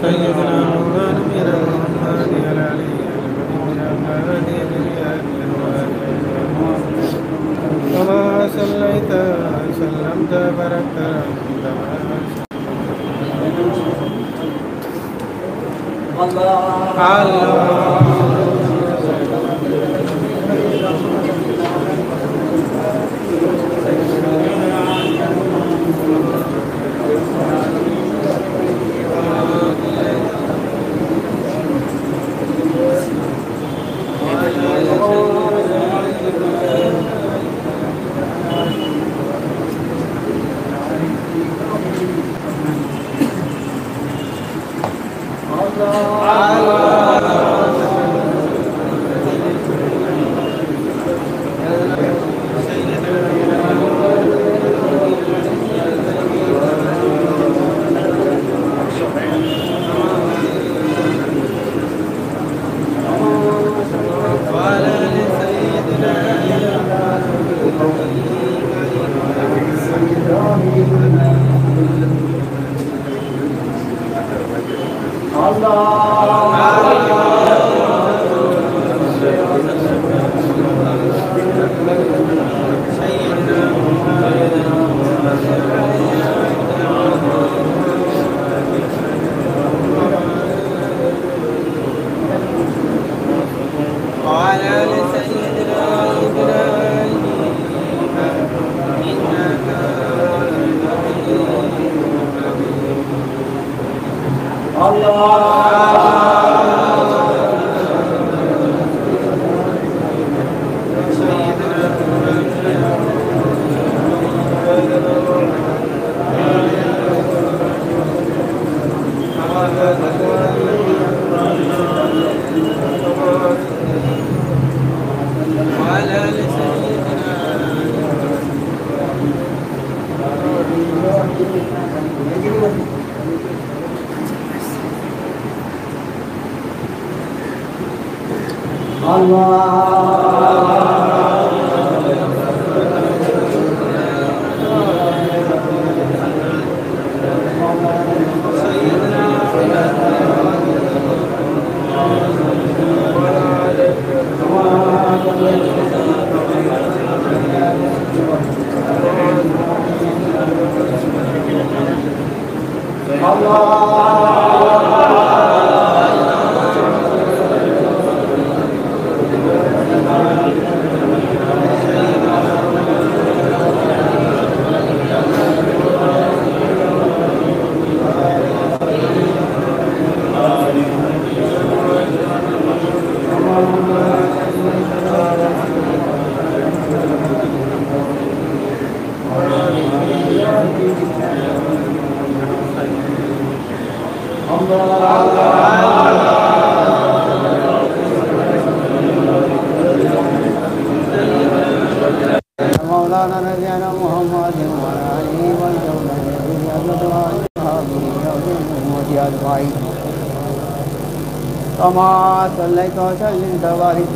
سيدنا مولانا أمير المحمد العلي كما صليت سلمت باركت كما صليت وسلم وبارك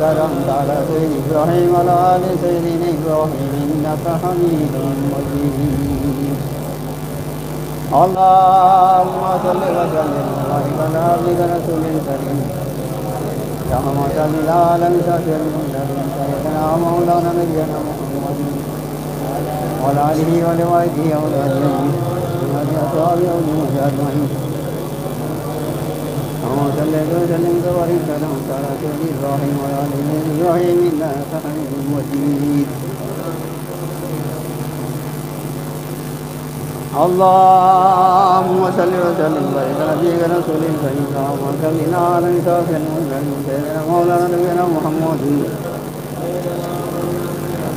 على سيدنا إبراهيم وعلى آل سيدنا إبراهيم إنك حميد مجيد. اللهم صل وسلم وبارك على عبدك رسول الكريم يا رحمة للعالم شافع المنذرين سيدنا مولانا نبينا محمد وعلى آله ولوالده وأزواجه وأصحابه أجمعين. اللهم صل وسلم وبارك على سيدنا إبراهيم وعلى آل إبراهيم إنك حميد مجيد. اللهم صل وسلم وبارك على نبيك رسول الكريم اللهم صل على سيدنا مولانا نبينا محمد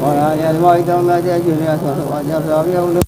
وعلى آله أزواجه وأمهاته أجمعين وأصحابه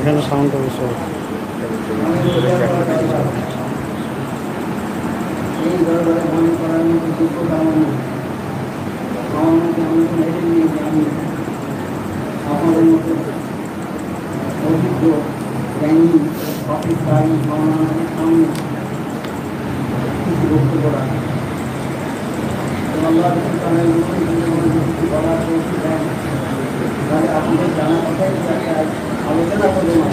এখানে সাউন্ড বিষয় এই দরবারে মনে করার মতো দুঃখ আমার নেই। আমার মধ্যে আমি তো মেরে নিয়ে আমি আপনাদের মতো অভিজ্ঞ জ্ঞানী পাকিস্তানি মাওলানাদের সামনে কিছু বক্তব্য রাখে। আল্লাহ কিছু বলার দেন, তাহলে আপনাদের জানা কথাই আলোচনা করবো না।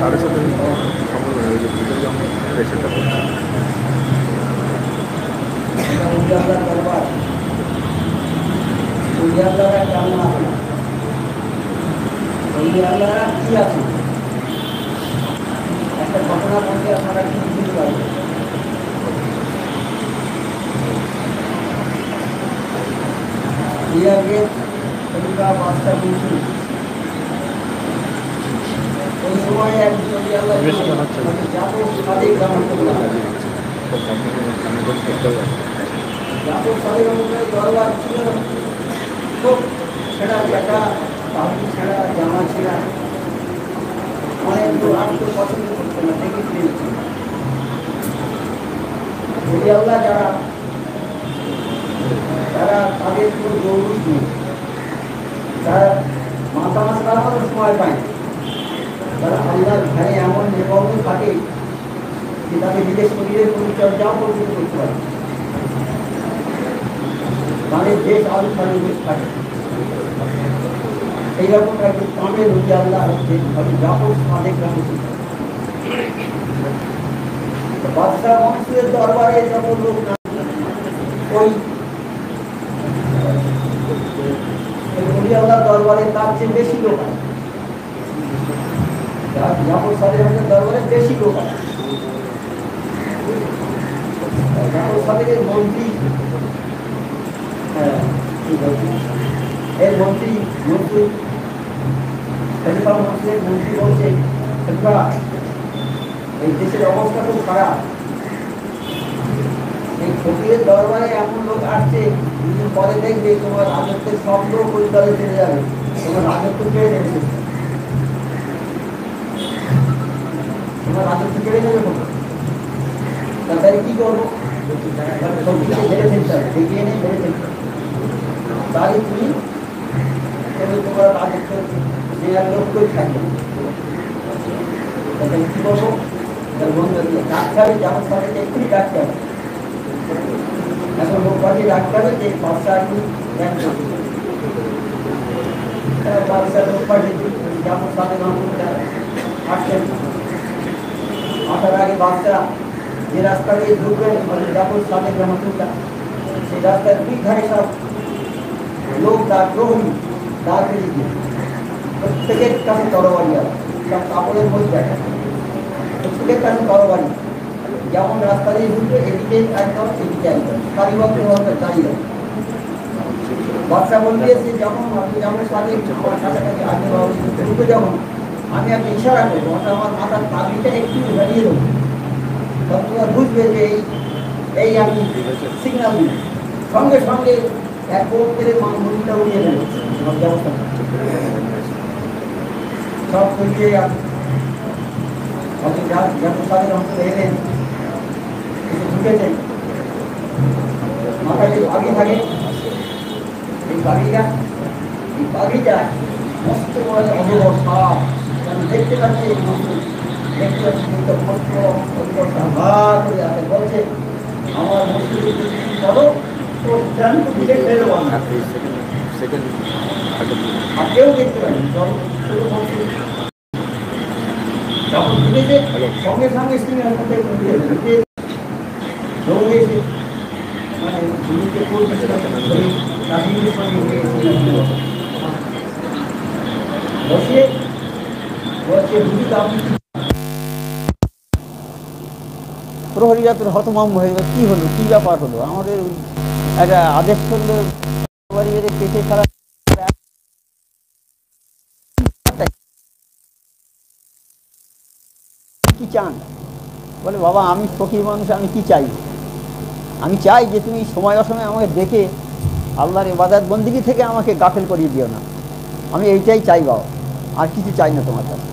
তাদের সাথে কি আছে একটা ঘটনা বলতে আপনারা কি বুঝতে পারবেন। বাচ্চা বলছি ওই সময় দরবার ছিল খুব ছেঁড়া চাটা পাখি ছেঁড়া জামা ছেঁড়া অনেক লোক আর কেউ পছন্দ করছে না দেখে ফিরেছে। যারা তারা তাদের কোনো জরুরি নেই, তারা মাথা মাছ কাটানোর সময় পায় না, তারা আল্লাহর ঘরে এমন নিবন্ধ থাকে যে তাকে নিজের শরীরের পরিচর্যাও পর্যন্ত করতে পারে। তাদের দেশ আলু খালি দেশ থাকে এইরকম একজন কামে রুজি আল্লাহ জাফর সাদেক বাদশাহ মনসুরের দরবারে যখন লোক ওই আল্লাহ দরবারে তার চেয়ে বেশি লোক আছে, জাফর সাদেকের দরবারে বেশি লোক আছে। জাফর সাদেকের মন্ত্রী এর মন্ত্রী মন্ত্রী মন্ত্রী বলছে এই দেশের অবস্থা খুব খারাপ, এই ফকিরের দরবারে এমন লোক আসছে পরে দেখবে তোমার রাজত্বের সব লোক ওই দলে চলে যাবে, তোমার রাজত্ব কেড়ে নেবে, তোমার রাজত্ব কেড়ে নেবে কোনো তাহলে কি করবো, ঝেড়ে ফেলতে হবে, দেখিয়ে নেই ঝেড়ে ফেলতে হবে, তাহলে তুমি তোমার রাজত্ব নেওয়ার লোকই থাকবে। তাহলে কি করবো, ডাক্তারে যেমন সাথে এক্ষুনি ডাক্তার এখন লোক পাঠিয়ে ডাক্তারে যে বাচ্চা আর কি বাচ্চা লোক পাঠিয়ে যেমন সাথে আসছেন আসার আগে বাচ্চা যে রাস্তা দিয়ে ঢুকবে যেমন সাথে গ্রামাতুলটা সেই রাস্তার দুই ধারে সব লোক তার প্রহরী দাঁড় ফেলে দিয়ে প্রত্যেকের কাছে তরবারি আছে, সব কাপড়ের মধ্যে দেখা প্রত্যেকের কাছে তরবারি, যেমন রাস্তা দিয়ে ঢুকবে এদিকে একদম এদিকে একদম সারিবদ্ধ দাঁড়িয়ে বাচ্চা বলতেছে যেমন আপনি যেমন সাথে আমার কাছাকাছি আগে ঢুকে যেমন আমি একটা ইশারা করবো ওটা আমার মাথার পাগড়িটা একটু দাঁড়িয়ে দেবো, তখন তোমার বুঝবে যে এই আমি সিগন্যাল দিই, সঙ্গে সঙ্গে এক বোট করে মুড়িটা উড়িয়ে দেবো ব্যবস্থা সব উড়িয়ে যেমন সাথে এলেন ঢুকেছেন মাথায় যে পাগড়ি থাকে এই পাগড়িটা মস্ত বড় অজগর সাপ দেখতে পাচ্ছি দেখতে পাচ্ছি বলছে আমার মসজিদে করো তো জানি তো দিকে ফেলবো না আর কেউ দেখতে পারেন যখন ঢুকেছে সঙ্গে সঙ্গে দৌড়েছে মানে বসে বসে প্রহরীরা তোর হতভম্ব হয়ে গেল, কি হলো কি ব্যাপার হলো, আমাদের ওই একটা আদেশ করলো পেটে খারাপ কি চান, বলে বাবা আমি ফকির মানুষ, আমি কি চাই, আমি চাই যে তুমি সময় অসময়ে আমাকে দেখে আল্লাহর ইবাদত বন্দেগী থেকে আমাকে গাফেল করিয়ে দিও না, আমি এইটাই চাই বাবা, আর কিছু চাই না তোমার কাছে।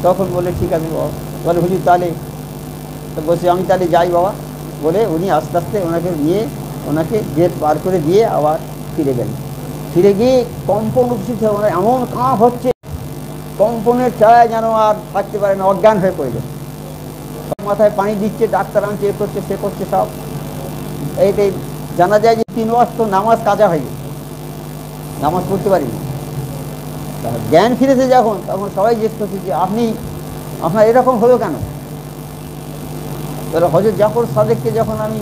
তখন বলে ঠিক আছে বাবা। বলে হুজুর তাহলে, তো বলছি আমি তাহলে যাই বাবা। বলে উনি আস্তে আস্তে ওনাকে নিয়ে, ওনাকে গেট পার করে দিয়ে আবার ফিরে গেলেন। ফিরে গিয়ে কম্পন উপস্থিত হয়ে ওনার এমন কাঁপ হচ্ছে, কম্পনের ছায়ায় যেন আর থাকতে পারে না, অজ্ঞান হয়ে পড়ে গেছে। মাথায় পানি দিচ্ছে, ডাক্তার আনছে, এ করছে সে করছে সব। এইটাই জানা যায় যে 3 ওয়াক্ত নামাজ কাজা হয়ে গেছে, নামাজ পড়তে পারিনি। জ্ঞান ফিরেছে যখন, তখন সবাই জিজ্ঞেস করছে যে আপনি, আপনার এরকম হলো কেন? তাহলে হযরত জাফর সাদেককে যখন আমি,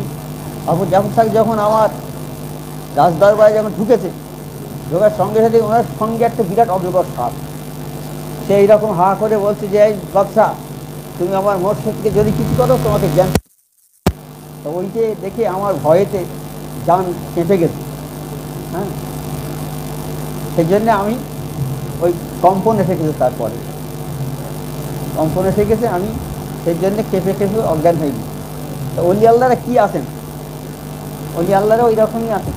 আবু জাফর সাদেক যখন আমার রাজদরবারে যখন ঢুকেছে, ঢোকার সঙ্গে সাথে ওনার সঙ্গে একটা বিরাট অজগর সাপ, সে এইরকম হা করে বলছে যে এই বাদশা, তুমি আমার মোর্শেদকে যদি কিছু করো তোমাকে জ্ঞান। তো ওইকে দেখে আমার ভয়েতে জান কেঁপে গেছে। হ্যাঁ, সেই জন্যে আমি ওই কম্পন এসে গেছে, তারপরে কম্পন এসে গেছে, আমি সেই জন্যে কেঁপে কেঁপে অজ্ঞান হয়ে গেছি। তো অলি আল্লাহরা কী আছেন, অলি আল্লাহরা ওই রকমই আছেন।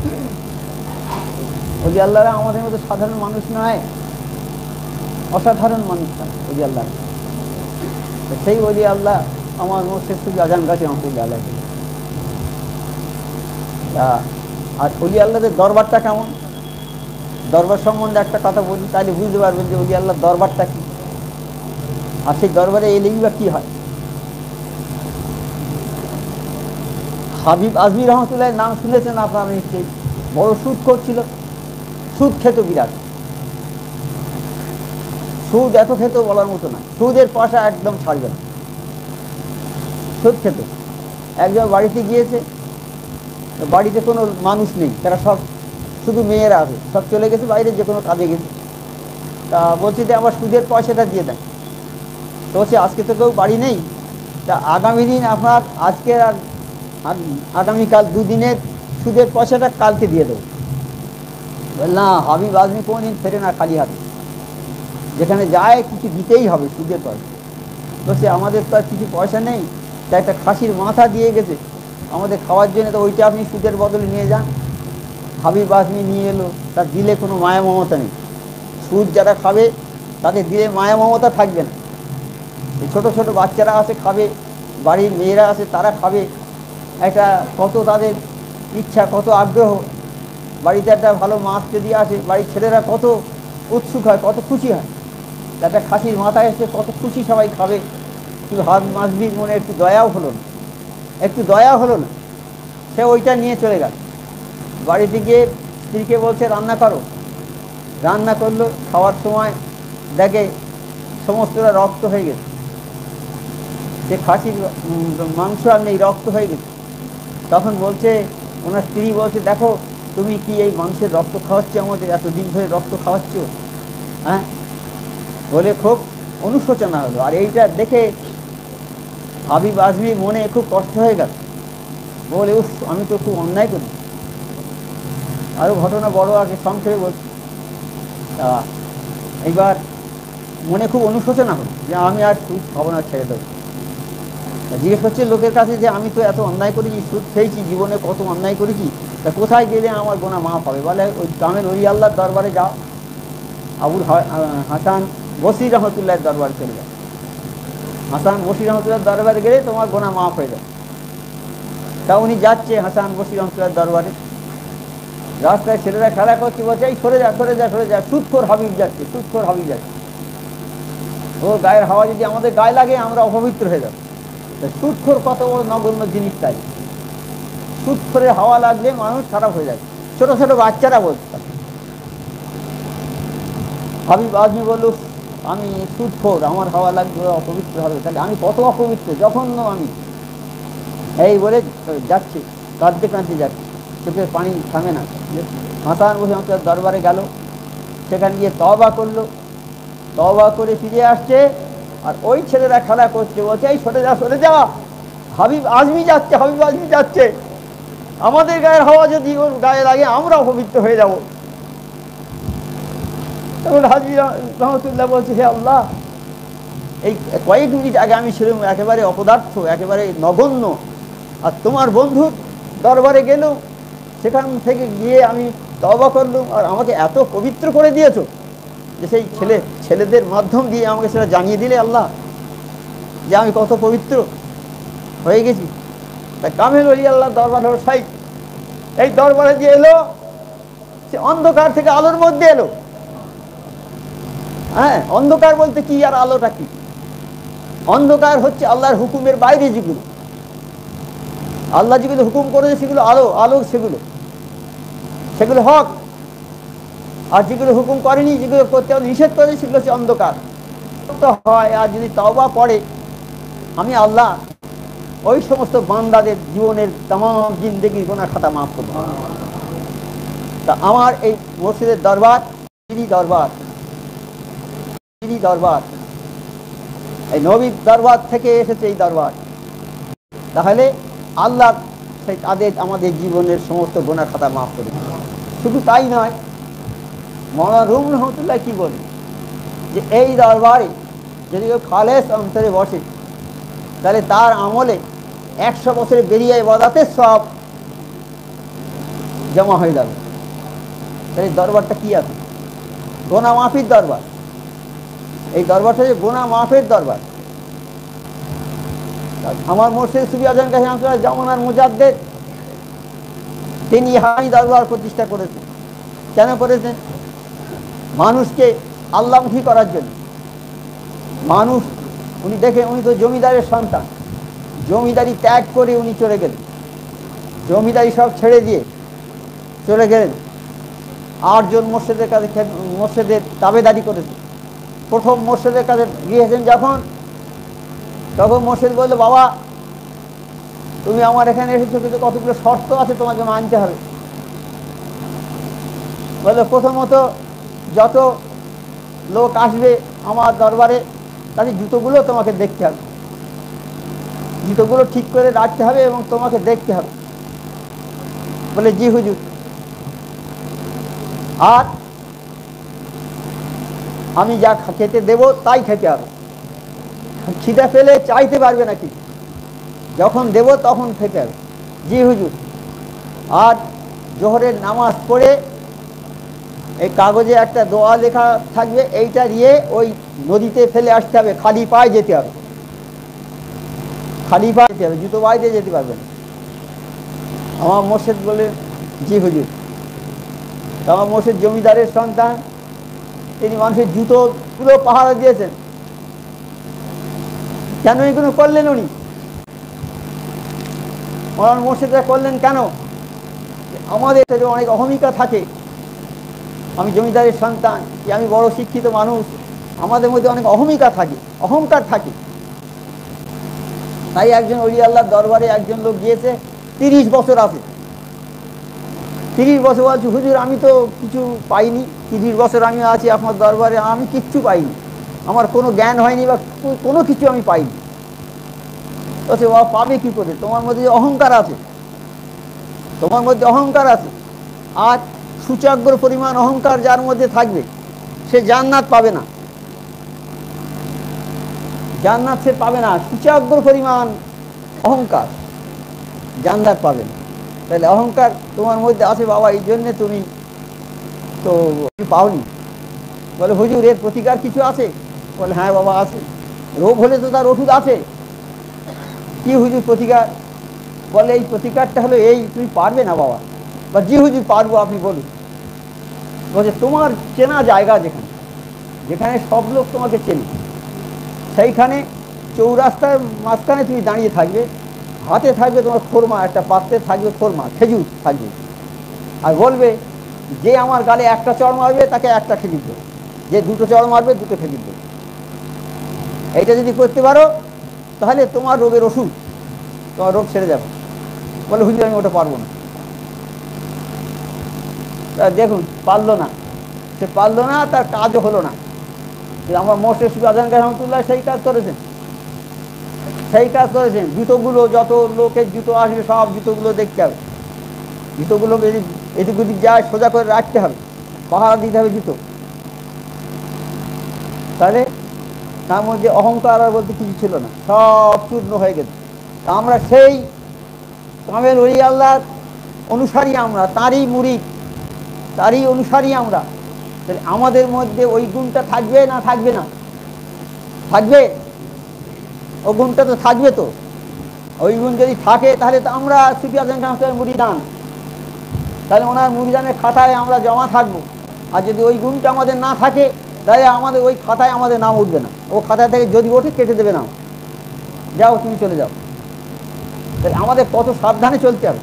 অলি আল্লাহরা আমাদের মতো সাধারণ মানুষ নয়, অসাধারণ মানুষ নয় অলি আল্লাহ। সেই অলি আল্লাহ আমার মোর্শেদ সুফি আজম গাছী রহমতুল্লাহ আলাইহ। আর অলি আল্লাহদের দরবারটা কেমন, দরবার সম্বন্ধে একটা কথা বলি, তাহলে বুঝতে পারবেন যে অলি আল্লাহর দরবারটা কী, আর সেই দরবারে এলেই বা কী হয়। হাবিব আজমি রহমতুল্লাহ নাম শুনেছেন আপনারা নিশ্চয়ই। বড় সুদ করছিল, সুদ খেত বিরাট, সুদ এত খেত বলার মতো না, সুদের পয়সা একদম ছাড়বে না, সুদ খেত। একজন বাড়িতে গিয়েছে, বাড়িতে কোনো মানুষ নেই, তারা সব শুধু মেয়েরা আছে, সব চলে গেছে বাইরে, যে কোনো কাজে গেছে। তা বলছি যে আমার সুদের পয়সাটা দিয়ে দেন। তো বলছে আজকে তো কেউ বাড়ি নেই, তা আগামী দিন আপনার আজকে আর আগামীকাল 2 দিনের সুদের পয়সাটা কালকে দিয়ে দেবো। না, হাবিব আজমি কোনোদিন ফেরে না খালি হাতে, যেখানে যায় কিছু দিতেই হবে সুদের পয়সা। বলছে আমাদের তো আর কিছু পয়সা নেই, তা একটা খাসির মাথা দিয়ে গেছে আমাদের খাওয়ার জন্য, তো ওইটা আপনি সুদের বদলে নিয়ে যান। হাবিব আজমি নিয়ে এলো, তার দিলে কোনো মায়া মমতা নেই। সুদ যারা খাবে তাদের দিলে মায়া মমতা থাকবে না। এই ছোটো ছোটো বাচ্চারা আছে খাবে, বাড়ির মেয়েরা আছে তারা খাবে, একটা কত তাদের ইচ্ছা, কত আগ্রহ। বাড়িতে একটা ভালো মাছ যদি আসে, বাড়ির ছেলেরা কত উৎসুক হয়, কত খুশি হয়। একটা খাসির মাথা এসে কত খুশি, সবাই খাবে। কিন্তু হাবিব আজমির মনে একটু দয়াও হলো না, একটু দয়া হলো না। সে ওইটা নিয়ে চলে গেল। বাড়িতে গিয়ে স্ত্রীকে বলছে রান্না করো, রান্না করলো। খাওয়ার সময় দেখে সমস্তটা রক্ত হয়ে গেছে, সে খাসির মাংস আর নেই, রক্ত হয়ে গেছে। তখন বলছে, ওনার স্ত্রী বলছে, দেখো তুমি কি এই মাংসের রক্ত খাওয়াচ্ছ, আমাদের এতদিন ধরে রক্ত খাওয়াচ্ছ? হ্যাঁ, বলে খুব অনুশোচনা হলো। আর এইটা দেখে হাবিব আজমি মনে খুব কষ্ট হয়ে গেল, বলে উফ, আমি তো খুব অন্যায় করি। আরও ঘটনা বড় আগে সংক্ষেপে বলছি। এইবার মনে খুব অনুশোচনা হলো যে আমি আর সুদ খাবো না, ছেড়ে দেবো। জিজ্ঞেস করছে লোকের কাছে যে আমি তো এত অন্যায় করেছি, সুদ খেয়েছি, জীবনে কত অন্যায় করেছি, তা কোথায় গেলে আমার গোনা মাফ হবে? বলে ওই গ্রামের ওলি আল্লাহর দরবারে যাও, আবুল হাসান বসরি রহমতুল্লাহর দরবারে চলে যাও। হাসান বসরি রহমতুল্লাহর দরবারে গেলে তোমার গোনা মাফ হয়ে যাবে। তা উনি যাচ্ছে হাসান বসরি রহমতুল্লাহর দরবারে। রাস্তায় ছেলেরা খেলা করছে, বলছে এই সরে যা সরে যা সরে যা, সুদখোর হাবিব যাচ্ছে, সুদখোর হাবিব যাচ্ছে। ওর গায়ের হাওয়া যদি আমাদের গায়ে লাগে আমরা অপবিত্র হয়ে যাবো। সুদখোর কত বড় নগণ্য জিনিস, তাই সুদখোরের হাওয়া লাগলে মানুষ খারাপ হয়ে যায়। ছোট ছোট বাচ্চারা বলছে। হাবিব আজমি বলল, আমি সুদখোর, আমার হাওয়া লাগবে, অপবিত্র হবে। তাহলে আমি কত অপবিত্র, জঘন্য আমি। এই বলে যাচ্ছে, কাঁদতে কাঁদতে যাচ্ছে, চোখের পানি থামে না। হাসান বসে আমাদের দরবারে গেল, সেখানে গিয়ে তওবা করলো, তওবা করে ফিরে আসছে। আর ওই ছেলেরা খেলা করছে, বলছে এই সরে যা সরে যা, হাবিব আজমি যাচ্ছে, হাবিব আজমি যাচ্ছে, আমাদের গায়ের হাওয়া যদি ওর গায়ে লাগে আমরা অপবিত্র হয়ে যাব। তখন হাজী রহমতুল্লাহ বলছে, হে আল্লাহ, এই কয়েক মিনিট আগে আমি ছিলাম একেবারে অপদার্থ, একেবারে নগণ্য, আর তোমার বন্ধুর দরবারে গেল, সেখান থেকে গিয়ে আমি তওবা করলুম, আর আমাকে এত পবিত্র করে দিয়েছো যে সেই ছেলেদের মাধ্যম দিয়ে আমাকে সেটা জানিয়ে দিলে আল্লাহ যে আমি কত পবিত্র হয়ে গেছি। তাই কামেল ওলি আল্লাহ দরবার হলো সাই। এই দরবারে যে এলো সে অন্ধকার থেকে আলোর মধ্যে এলো। হ্যাঁ, অন্ধকার বলতে কি আর আলোটা কি? অন্ধকার হচ্ছে আল্লাহর হুকুমের বাইরে যেগুলো, আল্লাহ যেগুলো হুকুম করেছে সেগুলো আলো, আলো সেগুলো হক। আর যেগুলো হুকুম করেনি, যেগুলো করতে নিষেধ করেছে, সেগুলো হচ্ছে অন্ধকার হয়। আর যদি তওবা পড়ে, আমি আল্লাহ ওই সমস্ত বান্দাদের জীবনের तमाम জিন্দেগির গুনাহ খাতা মাফ করব। তা আমার এই মসজিদের দরবার দরবার এই নবীর দরবার থেকে এসেছে এই দরবার। তাহলে আল্লাহ তাদের আমাদের জীবনের সমস্ত গুনাহ খাতা মাফ করে। শুধু তাই নয়, মওলানা রুম রহমতুল্লাহ কি বলে যে এই দরবারে যদি কেউ খালেস অন্তরে বসে, তাহলে তার আমলে 100 বছরে বেরিয়ে ইবাদতের সব জমা হয়ে যাবে। তাহলে দরবারটা কি আছে? গুনাহ মাফির দরবার। এই দরবারটা যে গুনাহ মাফের দরবার। আমার মুর্শিদ সুফি আজম কাশি রহমাতুল্লাহ জামানার মুজাদ্দেদ, তিনি এই দরবার প্রতিষ্ঠা করেছেন। কেন করেছেন? মানুষকে আল্লাহমুখী করার জন্য। মানুষ উনি তো জমিদারের সন্তান, জমিদারি ত্যাগ করে উনি চলে গেলেন, জমিদারি সব ছেড়ে দিয়ে চলে গেলেন। 8 জন মোর্শেদের কাছে মোর্শেদের তাবেদারি করেছেন। প্রথম মোর্শেদের কাছে গিয়েছেন যখন, তখন মোর্শেদ বলল, বাবা তুমি আমার এখানে এসেছো, কিন্তু কতগুলো শর্ত আছে তোমাকে মানতে হবে। বলে, প্রথমত যত লোক আসবে আমার দরবারে তাদের জুতোগুলো তোমাকে দেখতে হবে, জুতোগুলো ঠিক করে রাখতে হবে এবং তোমাকে দেখতে হবে। বলে, জি হুজুর। আর আমি যা খেতে দেব তাই খেতে হবে, খিদে পেলে চাইতে পারবে না, কি যখন দেব তখন খেতে হবে। জি হুজুর। আর জোহরের নামাজ পড়ে এই কাগজে একটা দোয়া লেখা থাকবে, এইটা দিয়ে ওই নদীতে ফেলে আসতে হবে, খালি পায়ে যেতে হবে, খালি পায়ে যেতে হবে, জুতো পায়ে দিয়ে যেতে পারবে না। আমার মোর্শেদ বলে, জি হুজুর। তো আমার মোর্শেদ জমিদারের সন্তান, তিনি মানুষের জুতোগুলো পাহারা দিয়েছেন। কেন এগুলো করলেন উনি? আমার মোর্শেদরা করলেন কেন? আমাদের অনেক অহমিকা থাকে। আমি জমিদারের সন্তান, কি আমি বড় শিক্ষিত মানুষ, আমাদের মধ্যে অনেক অহমিকা থাকে, অহংকার থাকে। তাই একজন ওলি আল্লাহর দরবারে একজন লোক গিয়েছে, 30 বছর আছে। 30 বছর বলছি, হুজুর আমি তো কিছু পাইনি, 30 বছর আমি আছি আপনার দরবারে, আমি কিচ্ছু পাইনি, আমার কোনো জ্ঞান হয়নি বা কোনো কিছু আমি পাইনি। বলছে, ও পাবে কি করে? তোমার মধ্যে যে অহংকার আছে, তোমার মধ্যে অহংকার আছে। আর সূচকর পরিমাণ অহংকার যার মধ্যে থাকবে, সে জান্নাত পাবে না, জান্নাত সে পাবে না। সূচকর পরিমাণ অহংকার, জান্নাত পাবে না। তাহলে অহংকার তোমার মধ্যে আছে বাবা, এই জন্যে তুমি তো পাওনি। বলে, হুজুর এর প্রতিকার কিছু আছে? বলে, হ্যাঁ বাবা আছে। রোগ হলে তো তার ওষুধ আছে। কি হুজুর প্রতিকার? বলে, এই প্রতিকারটা হলো এই, তুমি পারবে না বাবা। বা জি হুজুর পারবো, আপনি বলুন। বলছে, তোমার চেনা জায়গা যেখানে, যেখানে সব লোক তোমাকে চেনে, সেইখানে চৌরাস্তার মাঝখানে তুমি দাঁড়িয়ে থাকবে, হাতে থাকবে তোমার খোরমা, একটা পাত্রে থাকবে খোরমা, খেজুর থাকবে, আর বলবে, যে আমার গালে একটা চড় মারবে তাকে একটা খেজুর দেবে, যে 2টো চড় মারবে 2টো খেজুর দেবে। এইটা যদি করতে পারো তাহলে তোমার রোগের ওষুধ, তোমার রোগ ছেড়ে যাবে। বলে, হুজুর আমি ওটা পারবো না। দেখুন, পারলো না, সে পারলো না, তার কাজও হলো না। আমার মোর্শেদ সুফি আজম কাশি রহমাতুল্লাহ সেই কাজ করেছেন, সেই কাজ করেছেন। জুতোগুলো, যত লোকের জুতো আসবে সব জুতোগুলো দেখতে হবে, জুতোগুলো এদিক ওদিক যায় সোজা করে রাখতে হবে, পাহারা দিতে হবে জুতো। তাহলে তার মধ্যে অহংকার আর বলতে কিছু ছিল না, সব চূর্ণ হয়ে গেছে। আমরা সেই কামেল ওলি আল্লাহ অনুসারী আমরা, তারই মুরিদ, তারই অনুসারী আমরা। তাহলে আমাদের মধ্যে ওই গুণটা থাকবে না থাকবে না? থাকবে, ওই গুণটা তো থাকবে। তো ওই গুণ যদি থাকে তাহলে তো আমরা সুফি আজম শাহ মুরিদান, তাহলে ওনার মুরিদানের খাতায় আমরা জমা থাকবো। আর যদি ওই গুণটা আমাদের না থাকে তাহলে আমাদের ওই খাতায় আমাদের নাম উঠবে না। ও খাতা থেকে যদি ওঠে কেটে দেবে নাম, যাও তুমি চলে যাও। তাহলে আমাদের কত সাবধানে চলতে হবে,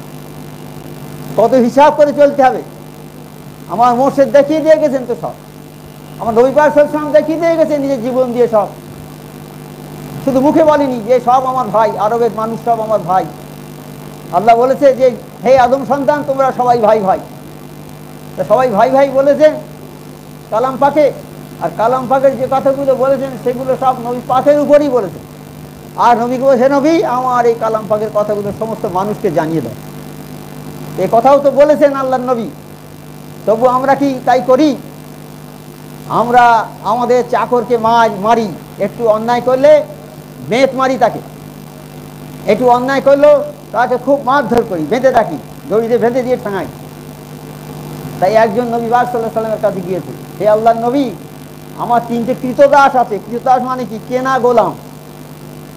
কত হিসাব করে চলতে হবে। আমার মোর্শেদ দেখিয়ে দিয়ে গেছেন তো সব, আমার নবী পাক সাল্লাল্লাহু আলাইহি ওয়াসাল্লাম দেখিয়ে দিয়ে গেছেন নিজের জীবন দিয়ে সব। শুধু মুখে বলেনি যে সব আমার ভাই, আরবের মানুষ সব আমার ভাই। আল্লাহ বলেছে যে হে আদম সন্তান তোমরা সবাই ভাই ভাই। তা সবাই ভাই ভাই বলেছেন কালাম পাকে। আর কালাম পাকের যে কথাগুলো বলেছেন সেগুলো সব নবী পাকের উপরই বলেছেন। আর নবী বলে হে নবী আমার এই কালাম পাকের কথাগুলো সমস্ত মানুষকে জানিয়ে দাও। এই কথাও তো বলেছেন আল্লাহর নবী। তবু আমরা কি তাই করি? আমরা আমাদের চাকরকে মারি, একটু অন্যায় করলে বেত মারি তাকে, একটু অন্যায় করলো তাকে খুব মারধর করি, বেঁধে রাখি, দড়িতে বেঁধে দিয়ে ঠাঙাই। তাই একজন নবী পাক সাল্লাল্লাহু আলাইহি ওয়াসাল্লামের কাছে গিয়েছে, হে আল্লাহর নবী আমার 3টে কৃতদাস আছে। কৃতদাস মানে কি? কেনা গোলাম।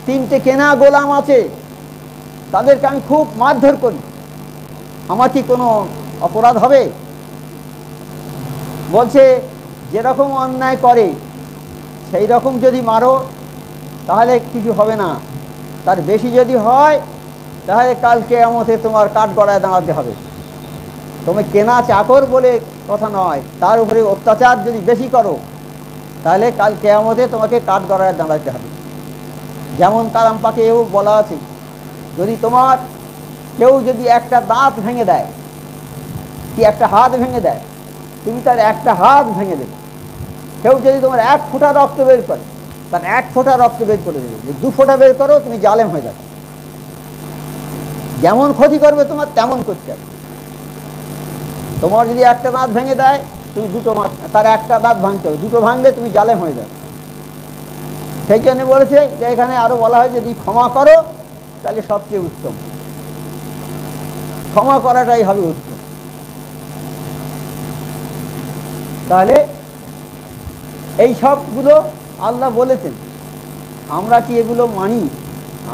3টে কেনা গোলাম আছে, তাদেরকে আমি খুব মারধর করি, আমার কি কোনো অপরাধ হবে? বলছে যেরকম অন্যায় করে সেই রকম যদি মারো তাহলে কিছু হবে না, তার বেশি যদি হয় তাহলে কাল কিয়ামতে তোমার কাঠ গড়ায় দাঁড়াতে হবে। তুমি কেনা চাকর বলে কথা নয়, তার উপরে অত্যাচার যদি বেশি করো তাহলে কাল কিয়ামতে তোমাকে কাঠ গড়ায় দাঁড়াতে হবে। যেমন কালাম পাকে এও বলা আছে, যদি তোমার কেউ যদি একটা দাঁত ভেঙে দেয়, কি একটা হাত ভেঙে দেয়, তুমি তার একটা হাত ভেঙে দেবে। কেউ যদি তোমার 1 ফোঁটা রক্ত বের করে, তার 1 ফোঁটা রক্ত বের করে দেবে। যে 2 ফোঁটা বের করো তুমি জালেম হয়ে যাবে। যেমন ক্ষতি করবে তোমার তেমন করতে হবে। তোমার যদি একটা দাঁত ভেঙে দেয় তুমি তার একটা দাঁত ভাঙতে হবে, 2টো ভাঙলে তুমি জালেম হয়ে যাবে। সেই জন্য বলেছে যে এখানে আরো বলা হয় যদি ক্ষমা করো তাহলে সবচেয়ে উত্তম, ক্ষমা করাটাই হবে উত্তম। তাহলে এই সবগুলো আল্লাহ বলেছেন, আমরা কি এগুলো মানি?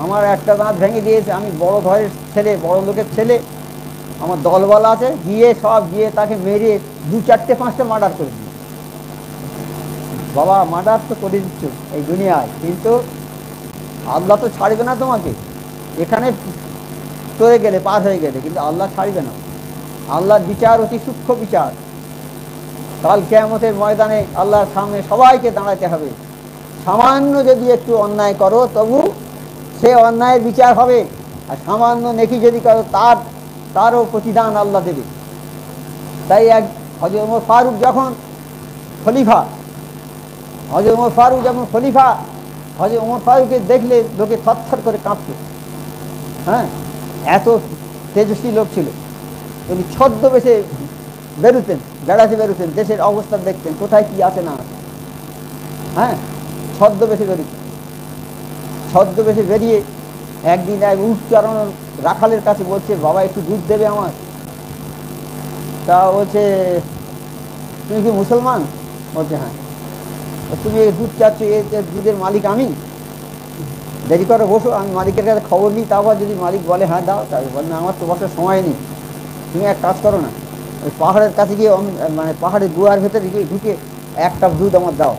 আমার একটা দাঁত ভেঙে দিয়েছে, আমি বড় ঘরের ছেলে, বড় লোকের ছেলে, আমার দলবলা আছে, গিয়ে তাকে মেরে 2, 4, 5টা মার্ডার করে দিই। বাবা মার্ডার তো করে দিচ্ছ এই দুনিয়ায়, কিন্তু আল্লাহ তো ছাড়বে না তোমাকে। এখানে চলে গেলে, পার হয়ে গেলে, কিন্তু আল্লাহ ছাড়বে না। আল্লাহর বিচার অতি সূক্ষ্ম বিচার। কাল কিয়ামতের ময়দানে আল্লাহর সামনে সবাইকে দাঁড়াতে হবে। সামান্য যদি একটু অন্যায় করো তবু সে অন্যায়ের বিচার হবে, আর সামান্য নেকি যদি করো তারও প্রতিদান আল্লাহ দেবে। তাই হযরত ওমর ফারুক যখন খলিফা, হযরত ওমর ফারুককে দেখলে লোকে থরথর করে কাঁপত। হ্যাঁ, এত তেজস্বী লোক ছিল। তিনি ছদ্মবেশে বেড়াতে বেরোতেন, দেশের অবস্থা দেখতেন, কোথায় কি আছে না আছে। হ্যাঁ, ছদ্মবেশে বেরিয়ে একদিন এক উট চড়ানোর রাখালের কাছে বলছে, বাবা একটু দুধ দেবে আমার? তা বলছে তুমি কি মুসলমান? বলছে হ্যাঁ। তুমি দুধ চাচ্ছ, দুধের মালিক আমি? দেরি করে বসো, আমি মালিকের কাছে খবর নিই, তারপর যদি মালিক বলে হ্যাঁ দাও, তাই বলে না আমার তো বসার সময় নেই। তুমি এক কাজ করো না, ওই পাহাড়ের কাছে গিয়ে, মানে পাহাড়ের গুহার ভেতরে গিয়ে ঢুকে 1 কাপ দুধ আমার দাও,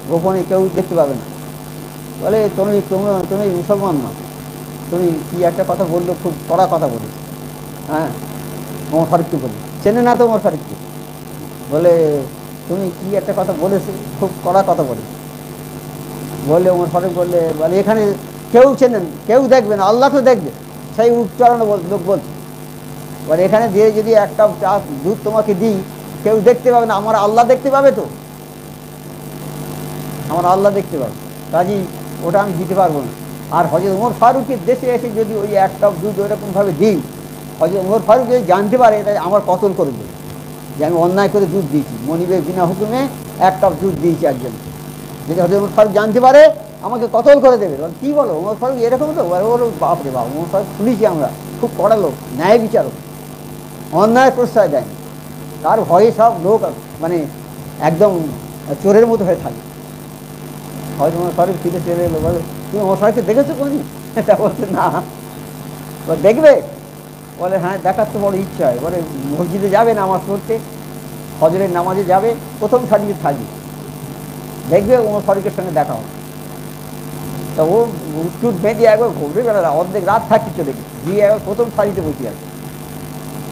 গোপনে কেউ দেখতে পাবে না। বলে তুমি মুসলমান না, তুমি কি একটা কথা বললো, খুব কড়া কথা বলে। হ্যাঁ, ওমর ফারুককে বলি, চেনে না তো ওমর ফারুককে। বলে তুমি কি একটা কথা বলেছো, খুব কড়া কথা বলে। ওমর ফারুক বলে এখানে কেউ চেনেন, কেউ দেখবে না, আল্লাহ তো দেখবে। সেই উচ্চারণ লোক বলছে, বলে এখানে দিয়ে যদি 1 কাপ দুধ তোমাকে দিই, কেউ দেখতে পাবে না, আমার আল্লাহ দেখতে পাবে। তো আমার আল্লাহ দেখতে পাবে, কাজী ওটা আমি দিতে পারবো না। আর হযরত ওমর ফারুকের দেশে এসে যদি ওই 1 কাপ দুধ ওইরকম ভাবে দিই, হযরত ওমর ফারুক যদি জানতে পারে এটা আমার কতল করে দেবে যে আমি অন্যায় করে দুধ দিয়েছি, মনিবের বিনা হুকুমে 1 কাপ দুধ দিয়েছি একজন। যদি হযরত ওমর ফারুক জানতে পারে আমাকে কতল করে দেবে। কি বলো ওমর ফারুক এরকম? তো বাপরে বাপ, ওমর ফারুক শুনেছি আমরা, খুব কড়া লোক, ন্যায় বিচারক। অন্যায় প্রশ্রয় দেয়, তার ভয়ে সব লোক মানে একদম চোরের মতো হয়ে থাকে। হয়তো আমার শরীর ফিরে চলে এলো, বলে তুমি আমার শরীরকে দেখেছো কোনদিন? এটা বলছে না। দেখবে? বলে হ্যাঁ, দেখার তো বড় ইচ্ছা হয়। বলে মসজিদে যাবে নামাজ পড়তে, ফজরের নামাজে যাবে, প্রথম সারিতে থাকবে, দেখবে ওমর ফারুকের সঙ্গে দেখা হবে। তা ও উঠুট বেঁধে একবার ঘুরে বেড়ালো, অর্ধেক রাত থাকি চলে গিয়ে একবার প্রথম সারিতে বসে আছে।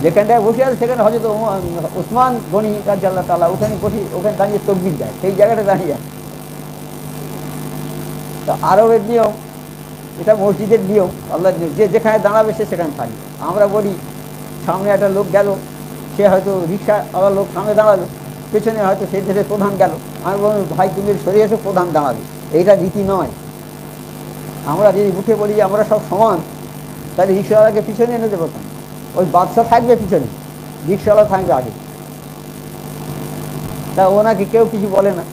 যেখানটায় বসে আছে সেখানে হয়তো ওসমান গনি রাদিয়াল্লাহু তাআলা ওখানে বসে, ওখানে দাঁড়িয়ে তকবীর দেয়, সেই জায়গাটা দাঁড়িয়ে আছে। তো আরবের নিয়ম, এটা মসজিদের নিয়ম, আল্লাহর নিয়ম, যে যেখানে দাঁড়াবে সে সেখানে থাকবে। আমরা বলি সামনে একটা লোক গেল, সে হয়তো রিক্সা আবার লোক সামনে দাঁড়ালো, পেছনে হয়তো সেই দেশের প্রধান গেল, আমি বললাম ভাই তুমি সরে এসো, প্রধান দাঁড়াবে। এইটা রীতি নয়। আমরা যদি উঠে বলি আমরা সব সমান, তাহলে রিক্সাওয়ালাকে পিছনে এনে দেবো। ওই বাদশা থাকবে পিছনে, রিক্সাওয়ালা থাকবে আগে। তা ওনাকে কেউ কিছু বলে না।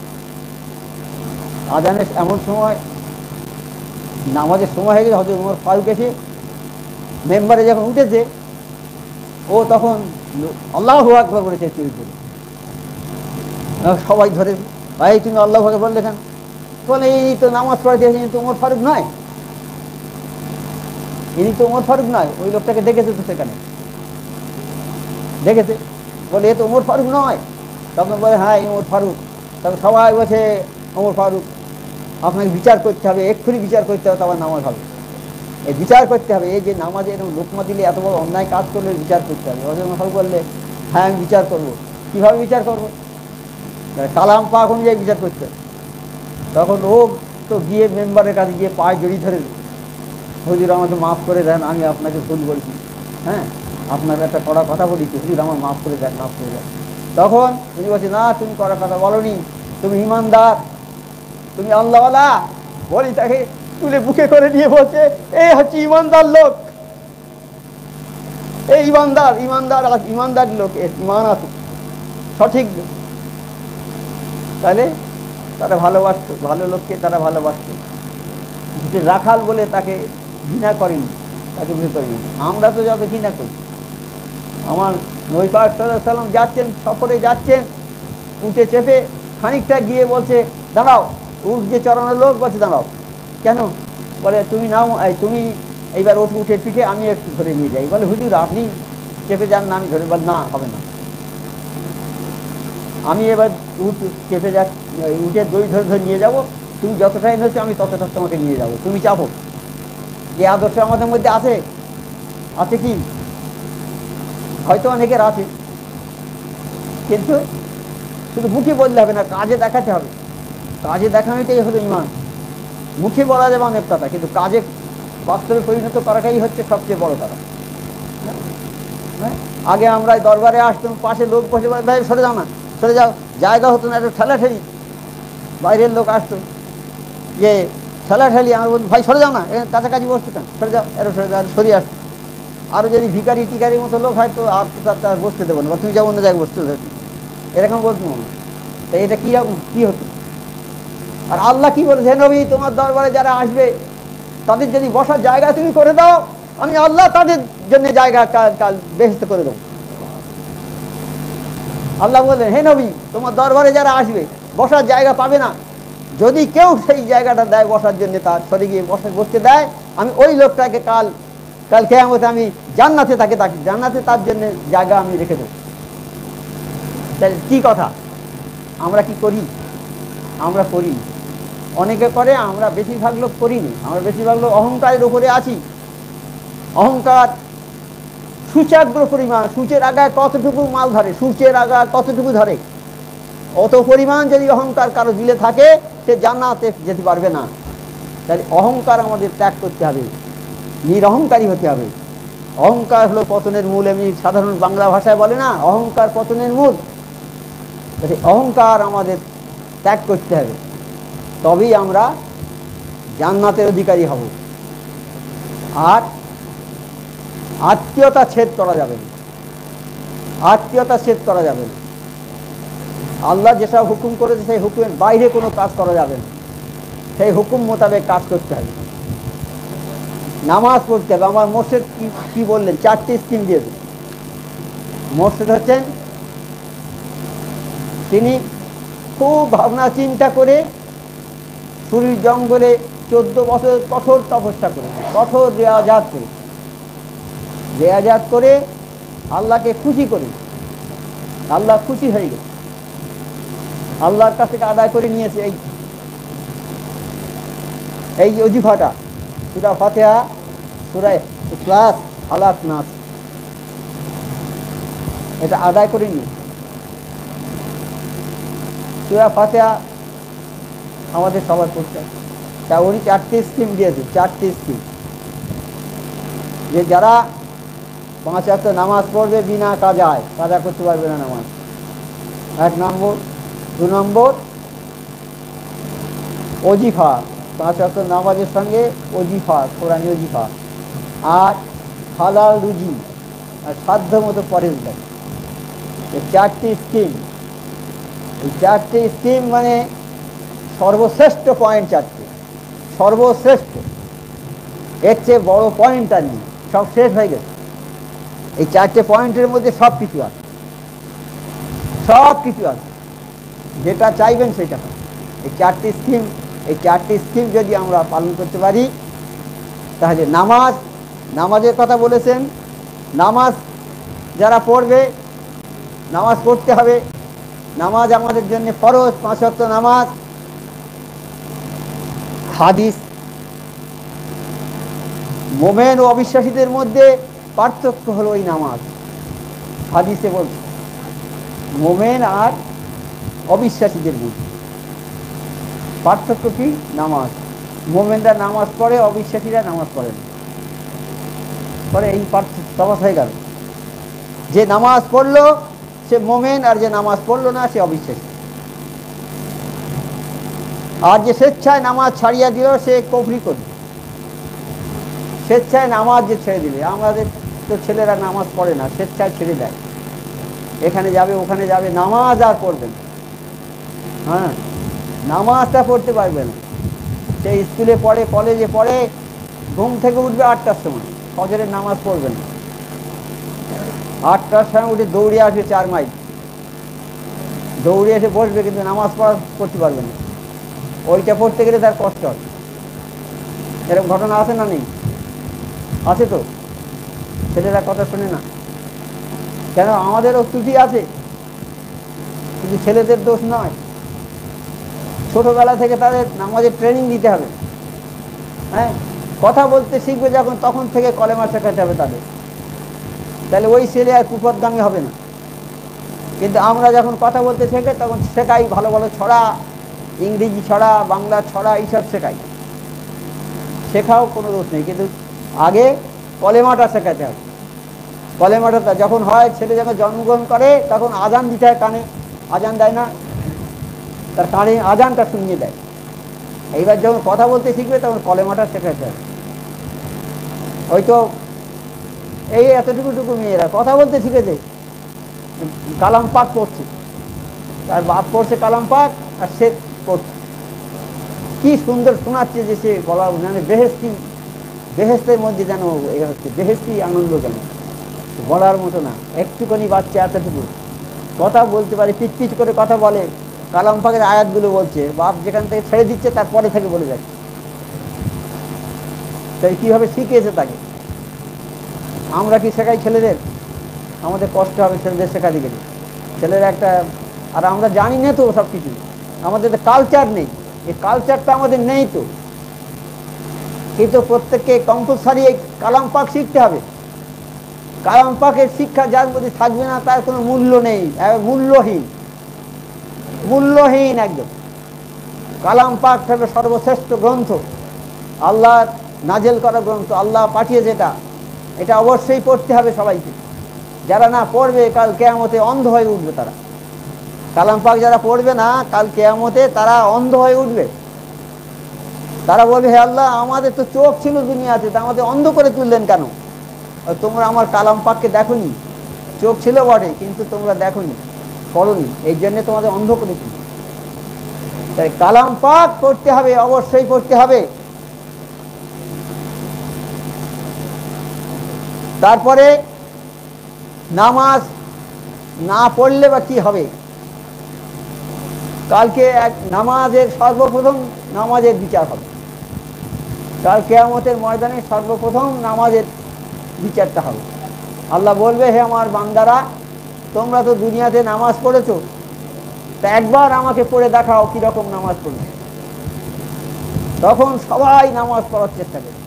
আজানের এমন সময়, নামাজের সময় হয়ে গেছে, হয়তো ওমর ফারুক এসে মেম্বারে যখন উঠেছে, ও তখন আল্লাহু আকবার বলেছে চুরি করে। সবাই ধরে, ভাই তুমি আল্লাহু আকবার বললে কেন? বলে এই তো নামাজ পড়াতে ইনি তো ওমর ফারুক নয়, ইনি তো ওমর ফারুক নয়। ওই লোকটাকে দেখেছে তো, সেখানে দেখেছে, বলে এ তো ওমর ফারুক নয়। তখন বলে হ্যাঁ ওমর ফারুক। তখন সবাই বলছে ওমর ফারুক, আপনাকে বিচার করতে হবে, এক্ষুনি বিচার করতে হবে, তবে নামাজ হবে। এই বিচার করতে হবে, এই যে নামাজে এরকম লোকমা দিলে এত বড় অন্যায় কাজ করলে বিচার করতে হবে। ওমর ফারুক বললে হ্যাঁ আমি বিচার করবো। কীভাবে বিচার করবো? কালাম পাক অনুযায়ী বিচার করতে হবে। তখন ও তো গিয়ে মেম্বারের কাছে গিয়ে পায়ে জড়িয়ে ধরে, হুজুর আমাকে মাফ করে দেন, আমি আপনাকে ভুল বলছি, হ্যাঁ আপনার একটা কড়া কথা বলেছি, হুজুর আমার মাফ করে দেন, মাফ করে দেন। তখন উনি বলছে না তুমি কড়া কথা বলনি, তুমি ইমানদার, তুমি আল্লাহওয়ালা। বলি তাকে তুলে বুকে করে নিয়ে বলছে এই হচ্ছে ইমানদার লোক, এই ইমানদার, ইমানদার ইমানদার লোক, ইমান আছে, সঠিক। তাহলে তারা ভালোবাসত, ভালো লোককে তারা ভালোবাসত। রাখাল বলে তাকে ঘৃণা করেনি, তাকে ভুল করেনি। আমরা তো যত ঘৃণা করি। আমার নবী পাক সাল্লাল্লাহু আলাইহি ওয়াসাল্লাম যাচ্ছেন, সফরে যাচ্ছেন, উঠে চেপে খানিকটা গিয়ে বলছে দাঁড়াও। উঠ যে চড়ানোর লোক বলছে দাঁড়াও। কেন? বলে তুমি নাও, তুমি এইবার ওঠ, উঠে পিঠে আমি একটু ধরে নিয়ে যাই। বলে হুজুর আপনি চেপে যান না, আমি ধরে। বল না হবে না, আমি এবার উঠ চেপে যাক, উঠে দই ধরে ধরে নিয়ে যাবো, তুমি যতটা এনেছো আমি ততটা তোমাকে নিয়ে যাবো, তুমি চাপো। যে আদর্শ আমাদের মধ্যে আছে, আছে কি? হয়তো অনেকের আছে, কিন্তু শুধু মুখে বললে হবে না, কাজে দেখাতে হবে। কাজে দেখানোটাই হলো ইমান। মুখে বলা যাবে অনেক কথা, কিন্তু কাজে বাস্তবে পরিণত করাটাই হচ্ছে সবচেয়ে বড় কথা। আগে আমরা দরবারে আসতাম, পাশে লোক বসে ভাই সরে যাও না, সরে যাও, জায়গা হতো না, একটু ঠেলাঠেলি। বাইরের লোক আসতো, যে ঠেলাঠেলি, আমার বলতো ভাই সরে যাও না, কাছাকাছি বসতো কেন, সরে যাও, এরো সরে যাও, সরিয়ে আসতো। আরও যদি ভিকারি টিকারির মতো লোক হয় তো আর তার বসতে দেবো না, বা তুমি যাবো অন্য জায়গায় বসতে দেবো, এরকম বলতো না। তো এটা কীরকম কী হতো? আর আল্লাহ কি বলেছে, হে নবী তোমার দরবারে যারা আসবে তাদের যদি বসার জায়গা তুমি করে দাও, আমি আল্লাহ তাদের জন্য জায়গা কাল বেহেশতে করে দেবো। আল্লাহ বললেন হে নবী তোমার দরবারে যারা আসবে বসার জায়গা পাবে না, যদি কেউ সেই জায়গাটা দেয় বসার জন্য, তার সরে গিয়ে বসতে দেয়, আমি ওই লোকটাকে কাল কিয়ামতে আমি জান্নাতে জান্নাতে তার জন্য জায়গা আমি রেখে দেবো। তাহলে কি কথা? আমরা কি করি? আমরা করি, অনেকে করে, আমরা বেশিরভাগ লোক করিনি। আমরা বেশিরভাগ লোক অহংকারের উপরে আছি। অহংকার সূচাগ্র পরিমাণ, সূচের আগায় কতটুকু মাল ধরে, সূচের আগায় কতটুকু ধরে, অত পরিমাণ যদি অহংকার কারো দিলে থাকে, সে জান্নাতে যেতে পারবে না। তাহলে অহংকার আমাদের ত্যাগ করতে হবে, নিরহংকারী হতে হবে। অহংকার হলো পতনের মূল, এমনি সাধারণ বাংলা ভাষায় বলে না অহংকার পতনের মূল। অহংকার আমাদের ত্যাগ করতে হবে, তবেই আমরা জান্নাতের অধিকারী হব। আর আত্মীয়তা ছেদ করা যাবে না, আত্মীয়তা ছেদ করা যাবে না। আল্লাহ যেসব হুকুম করেছে সেই হুকুমের বাইরে কোনো কাজ করা যাবে না, সেই হুকুম মোতাবেক কাজ করতে হবে। নামাজ পড়তে হবে। আমার মোর্শেদ কি বললেন, 4টে স্কিম দিয়ে দেন। মোর্শেদ হচ্ছেন তিনি খুব ভাবনা চিন্তা করে সুরির জঙ্গলে 14 বছর কঠোর তপস্যা করে, কঠোর রেয়াজাত করে আল্লাহকে খুশি করে, আল্লাহ খুশি হয়ে গেছে, আল্লাহর কাছ থেকে আদায় করে নিয়েছে এই ওজিফাটা, সূরা ফাতিহা, সূরা ইখলাস, ফালাক, নাস, এটা আদায় করে নিয়ে। সূরা ফাতিহা আমাদের সবার পড়তে হয়, তা উনি 4টি স্কিম দিয়েছে, 4টি স্কিম, যে যারা 5 ওয়াক্ত নামাজ পড়বে বিনা কাজায়, কাজা করতে পারবে না নামাজ, 1 নম্বর। 2 নম্বর ওজিফা, 5 ওয়াক্ত নামাজের সঙ্গে ওজিফা, কোরআনি ওজিফা, আর হালাল রুজি, আর সাধ্য মতো পরেজগার। এই 4টি স্কিম, এই 4টি স্কিম মানে সর্বশ্রেষ্ঠ পয়েন্ট, 4টি সর্বশ্রেষ্ঠ, এর চেয়ে বড় পয়েন্ট আর নেই, সব শেষ হয়ে গেছে। এই 4টে পয়েন্টের মধ্যে সব কিছু আছে, সব কিছু আছে, যেটা চাইবেন সেটা। এই 4টি স্কিম, এই 4টি স্কিম যদি আমরা পালন করতে পারি, তাহলে নামাজের কথা বলেছেন, নামাজ যারা পড়বে, নামাজ পড়তে হবে, নামাজ আমাদের জন্য ফরজ, 5 ওয়াক্ত নামাজ। হাদিস, মোমেন ও অবিশ্বাসীদের মধ্যে পার্থক্য হলো এই নামাজ। হাদিসে বলছে মোমেন আর অবিশ্বাসীদের মধ্যে পার্থক্য কি? নামাজ। মোমেনরা নামাজ পড়ে, অবিশ্বাসীরা নামাজ পড়ে না, পরে এই পার্থক্য হয়ে গেল। যে নামাজ পড়লো সে মোমেন, আর যে নামাজ পড়লো না সে অবিশ্বাসী। আর যে স্বেচ্ছায় নামাজ ছাড়িয়া দিল সে কুফরি করবে। স্বেচ্ছায় নামাজ যে ছেড়ে দিলে, আমাদের তো ছেলেরা নামাজ পড়ে না, স্বেচ্ছায় ছেড়ে দেয়, এখানে যাবে ওখানে যাবে, নামাজ আর পড়বে না। হ্যাঁ, নামাজটা পড়তে পারবে না। সে স্কুলে পড়ে, কলেজে পড়ে, ঘুম থেকে উঠবে 8টার সময়, ফজরের নামাজ পড়বে না, 8টার সময় উঠে দৌড়ে আসবে 4 মাইল, দৌড়ে এসে বসবে, কিন্তু নামাজ পড়তে পারবে না। ওইটা পড়তে গেলে তার কষ্ট হয়। এরকম ঘটনা আছে না? নেই? আছে তো। ছেলেরা কথা শোনে না কেন? আমাদেরও ত্রুটি আছে, কিন্তু ছেলেদের দোষ নয়। ছোটবেলা থেকে তাদের নামাজের ট্রেনিং দিতে হবে। হ্যাঁ, কথা বলতে শিখবে যখন, তখন থেকে কলেমা শেখাতে হবে তাদের, তাহলে ওই ছেলে আর কুপথগামী হবে না। কিন্তু আমরা যখন কথা বলতে শেখে তখন শেখাই ভালো ভালো ছড়া, ইংরেজি ছড়া, বাংলা ছড়া, এইসব শেখাই, শেখাও কোনো দোষ নেই, কিন্তু আগে কলেমাটা শেখাতে হবে। কলেমাটা যখন হয়, ছেলে যখন জন্মগ্রহণ করে তখন আজান দিতে হয়, কানে আজান দেয় না, তার কানে আজানটা শুনিয়ে দেয়। এইবার যখন কথা বলতে শিখবে তখন কলেমাটা শেখাতে হবে। ওই তো এই এতটুকু মেয়েরা কথা বলতে শিখেছে, কালাম পাক পড়ছে, তার বাপ পড়ছে কালাম পাক, আর সে পড়ছে, কি সুন্দর শোনাচ্ছে যে সে বলা, মানে বেহেস্তের মধ্যে যেন এ হচ্ছে, বেহেস্তি আনন্দ যেন বলার মতো না। একটুখানি বাচ্চা এতটুকু কথা বলতে পারে, পিচ পিচ করে কথা বলে, কালাম পাকের আয়াতগুলো বলছে, বাপ যেখান থেকে ছেড়ে দিচ্ছে তারপরে থেকে বলে যাচ্ছে। তাই কিভাবে শিখিয়েছে তাকে? আমরা কি শেখাই ছেলেদের? আমাদের কষ্ট হবে ছেলেদের শেখাতে গেলে। ছেলেরা একটা, আর আমরা জানি না তো সব কিছু, আমাদের তো কালচার নেই, এই কালচারটা আমাদের নেই তো। কিন্তু প্রত্যেককে কম্পালসারি এই কালাম পাক শিখতে হবে। কালাম পাকের শিক্ষা যার মধ্যে থাকবে না তার কোনো মূল্য নেই, মূল্যহীন, মূল্যহীন একদম। কালাম পাক হলো সর্বশ্রেষ্ঠ গ্রন্থ, আল্লাহ নাজেল করা গ্রন্থ, আল্লাহ পাঠিয়ে যেটা, এটা অবশ্যই পড়তে হবে সবাইকে। যারা না পড়বে কাল কিয়ামতে অন্ধ হয়ে উঠবে তারা। কালাম পাক যারা পড়বে না কাল কিয়ামতে তারা অন্ধ হয়ে উঠবে। তারা বলবে, হে আল্লাহ, আমাদের তো চোখ ছিল দুনিয়াতে, তা আমাদের অন্ধ করে তুললেন কেন? তোমরা আমার কালাম পাককে দেখোনি, চোখ ছিল বটে কিন্তু তোমরা দেখোনি, পড়োনি, এই জন্য তোমাদের অন্ধ করে তুলল। তাই কালাম পাক পড়তে হবে, অবশ্যই পড়তে হবে। তারপরে নামাজ না পড়লে বা কি হবে? কালকে এক নামাজের সর্বপ্রথম নামাজের বিচার হবে। কাল কিয়ামতের ময়দানে সর্বপ্রথম নামাজের বিচারটা হবে। আল্লাহ বলবে, হে আমার বান্দারা, তোমরা তো দুনিয়াতে নামাজ পড়েছো, তা একবার আমাকে পড়ে দেখাও কিরকম নামাজ পড়বে। তখন সবাই নামাজ পড়ার চেষ্টা করবে,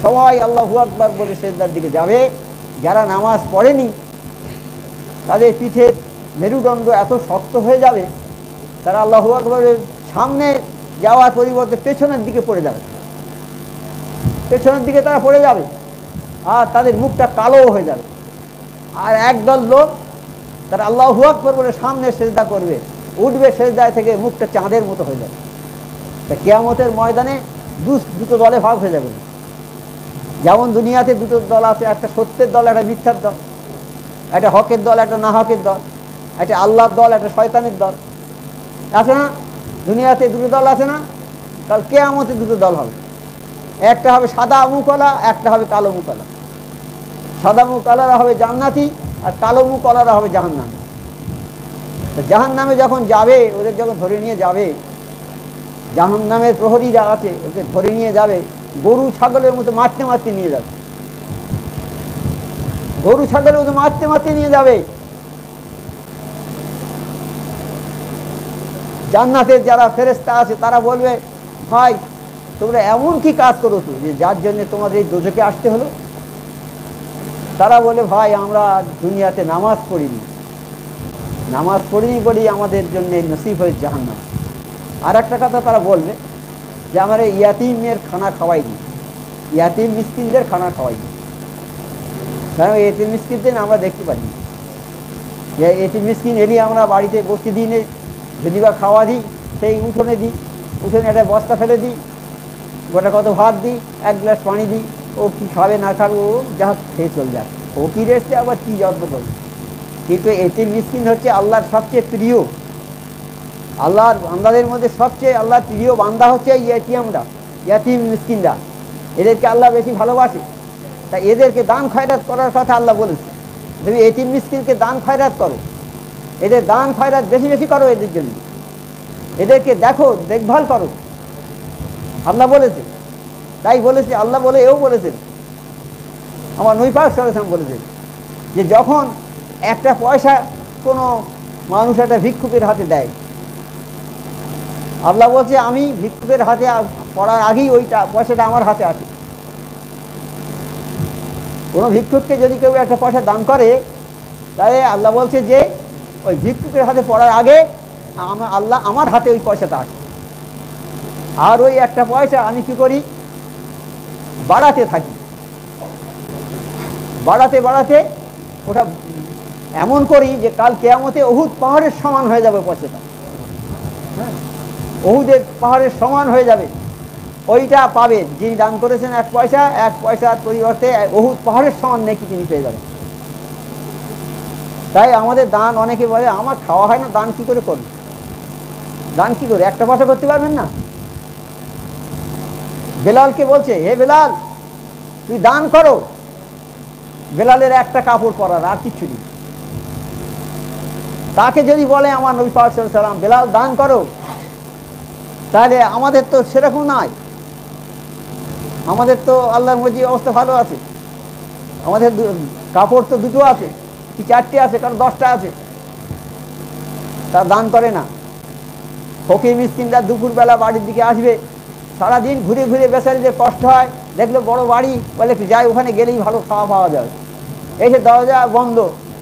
সবাই আল্লাহু আকবার বলে সিজদার দিকে যাবে। যারা নামাজ পড়েনি তাদের পিঠের মেরুদণ্ড এত শক্ত হয়ে যাবে, তারা আল্লাহু আকবারের সামনে যাওয়ার পরিবর্তে পেছনের দিকে পড়ে যাবে, পেছনের দিকে তারা পড়ে যাবে, আর তাদের মুখটা কালো হয়ে যাবে। আর একদল লোক তারা আল্লাহু আকবার বলে সামনে সিজদা করবে, উঠবে সিজদায় থেকে, মুখটা চাঁদের মতো হয়ে যাবে। তা কিয়ামতের ময়দানে দুটো দলে ভাগ হয়ে যাবে। যেমন দুনিয়াতে দুটো দল আছে, একটা সত্যের দল, একটা মিথ্যার দল, একটা হকের দল, একটা না হকের দল, একটা আল্লাহর দল, একটা শয়তানের দল, আছে না? দুনিয়াতে দুটো দল আছে না? কাল কিয়ামতে দুটো দল হবে, একটা হবে সাদা মুখওয়ালা, একটা হবে কালো মুখওয়ালা। সাদা মুখওয়ালারা হবে জান্নাতি, আর কালো মুখওয়ালারা হবে জাহান্নামী। জাহান্নামে যখন যাবে, ওদের যখন ধরে নিয়ে যাবে, জাহান্নামের প্রহরী যা আছে ওদের ধরে নিয়ে যাবে, গরু ছাগলের মতো মারতে মারতে নিয়ে যাবে, গরু ছাগলের মতো মারতে মারতে নিয়ে যাবে। জান্নাতের যারা ফেরেশতা আছে তারা বলবে, ভাই তোমরা এমন কি কাজ করেছো যে যার জন্য তোমাদের এই দোজখে আসতে হলো? তারা বলে, ভাই আমরা দুনিয়াতে নামাজ পড়িনি, নামাজ পড়িনি বলেই আমাদের জন্য নসিব হয়েছে জাহান্নাম। আর একটা কথা তারা বলবে যে আমার এই ইয়াতিমের খানা খাওয়াইনি, ইয়াতিম মিসকিনদের খানা খাওয়াইনি। কারণ এতিম মিসকিনদের আমরা দেখতে পাইনি, যে এতিম মিসকিন এলি আমরা বাড়িতে বসে দিই নেই, যদি বা খাওয়া দিই সেই উঠোনে দিই, উঠোনে একটা বস্তা ফেলে দিই, গোটা কত ভাত দিই, এক গ্লাস পানি দিই, ও কি খাবে না খাবে ও যা খেয়ে চলে যায়, ও কি রেস্টে আবার কি যত্ন করবে। কিন্তু এতিম মিসকিন হচ্ছে আল্লাহর সবচেয়ে প্রিয়, আল্লাহর বান্দাদের মধ্যে সবচেয়ে আল্লাহর প্রিয় বান্দা হচ্ছে ইয়াতিমরা, ইয়াতিম মিসকিনরা। এদেরকে আল্লাহ বেশি ভালোবাসে, তাই এদেরকে দান খয়রাত করার কথা আল্লাহ বলেছে। তুমি এতিম মিসকিনকে দান খয়রাত করো, এদের দান খয়রাত বেশি বেশি করো, এদের জন্য এদেরকে দেখো, দেখভাল করো, আল্লাহ বলেছে। তাই বলেছে আল্লাহ, বলে এও বলেছেন, আমার নবী পাক সাল্লাল্লাহু আলাইহি ওয়াসাল্লাম বলেছেন যে যখন একটা পয়সা কোনো মানুষ একটা ভিক্ষুকের হাতে দেয়, আল্লাহ বলছে আমি ভিক্ষুকের হাতে পড়ার আগেই ওইটা পয়সাটা আমার হাতে আছে। কোনো ভিক্ষুককে যদি কেউ একটা পয়সা দান করে, তাহলে আল্লাহ বলছে যে ওই ভিক্ষুকের হাতে পড়ার আগে আল্লাহ আমার হাতে ওই পয়সাটা আছে। আর ওই একটা পয়সা আমি কি করি, বাড়াতে থাকি, বাড়াতে বাড়াতে ওটা এমন করি যে কাল কিয়ামতে উহুদ পাহাড়ের সমান হয়ে যাবে পয়সাটা, হ্যাঁ, উহুদের পাহাড়ের সমান হয়ে যাবে। ওইটা পাবে যিনি দান করেছেন এক পয়সা, এক পয়সার পরিবর্তে উহুদ পাহাড়ের সমান নেকি তিনি পেয়ে যাবেন। তাই আমাদের দান, অনেকে বলে আমার খাওয়া হয় না, দান কি করে করবে? দান কি করে? একটা পয়সা করতে পারবেন না? বেলালকে বলছে, হে বেলাল তুই দান করো। বেলালের একটা কাপড় পরার, আর কিছু নেই। তাকে যদি বলে আমার নবী পাক সাল্লাল্লাহু আলাইহি ওয়াসাল্লাম বেলাল দান করো, তাহলে আমাদের তো সেরকম নাই, আমাদের তো আল্লাহর মর্জি অবস্থা ভালো আছে, আমাদের কাপড় তো দুটো আছে কি চারটে আছে, কারণ 10টা আছে, তা দান করে না। ফকির মিসকিনরা দুপুরবেলা বাড়ির দিকে আসবে, সারাদিন ঘুরে ঘুরে বেচারিদের কষ্ট হয়, দেখলো বড় বাড়ি, বলে যাই ওখানে গেলেই ভালো খাওয়া পাওয়া যায়। এসে দরজা বন্ধ,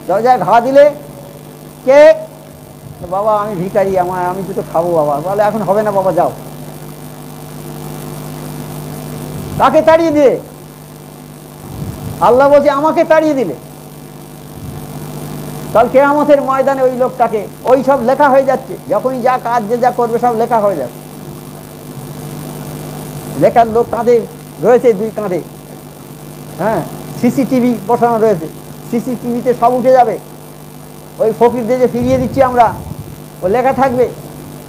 দরজায় ঘা দিলে কে? বাবা আমি ভিখারি, আমি দুটো খাবো বাবা। বলে এখন হবে না বাবা, যাও। তাকে তাড়িয়ে দিয়ে আল্লাহ বলছে আমাকে তাড়িয়ে দিলে। কাল কিয়ামতের ময়দানে ওই লোকটাকে ওই সব লেখা হয়ে যাচ্ছে, যখনই যা কাজ যে যা করবে সব লেখা হয়ে যাচ্ছে। লেখার লোক কাঁধে রয়েছে, দুই কাঁধে, হ্যাঁ, সিসিটিভি বসানো রয়েছে, সিসিটিভিতে সব উঠে যাবে। ওই ফকিরদের যে ফিরিয়ে দিচ্ছি আমরা, ও লেখা থাকবে।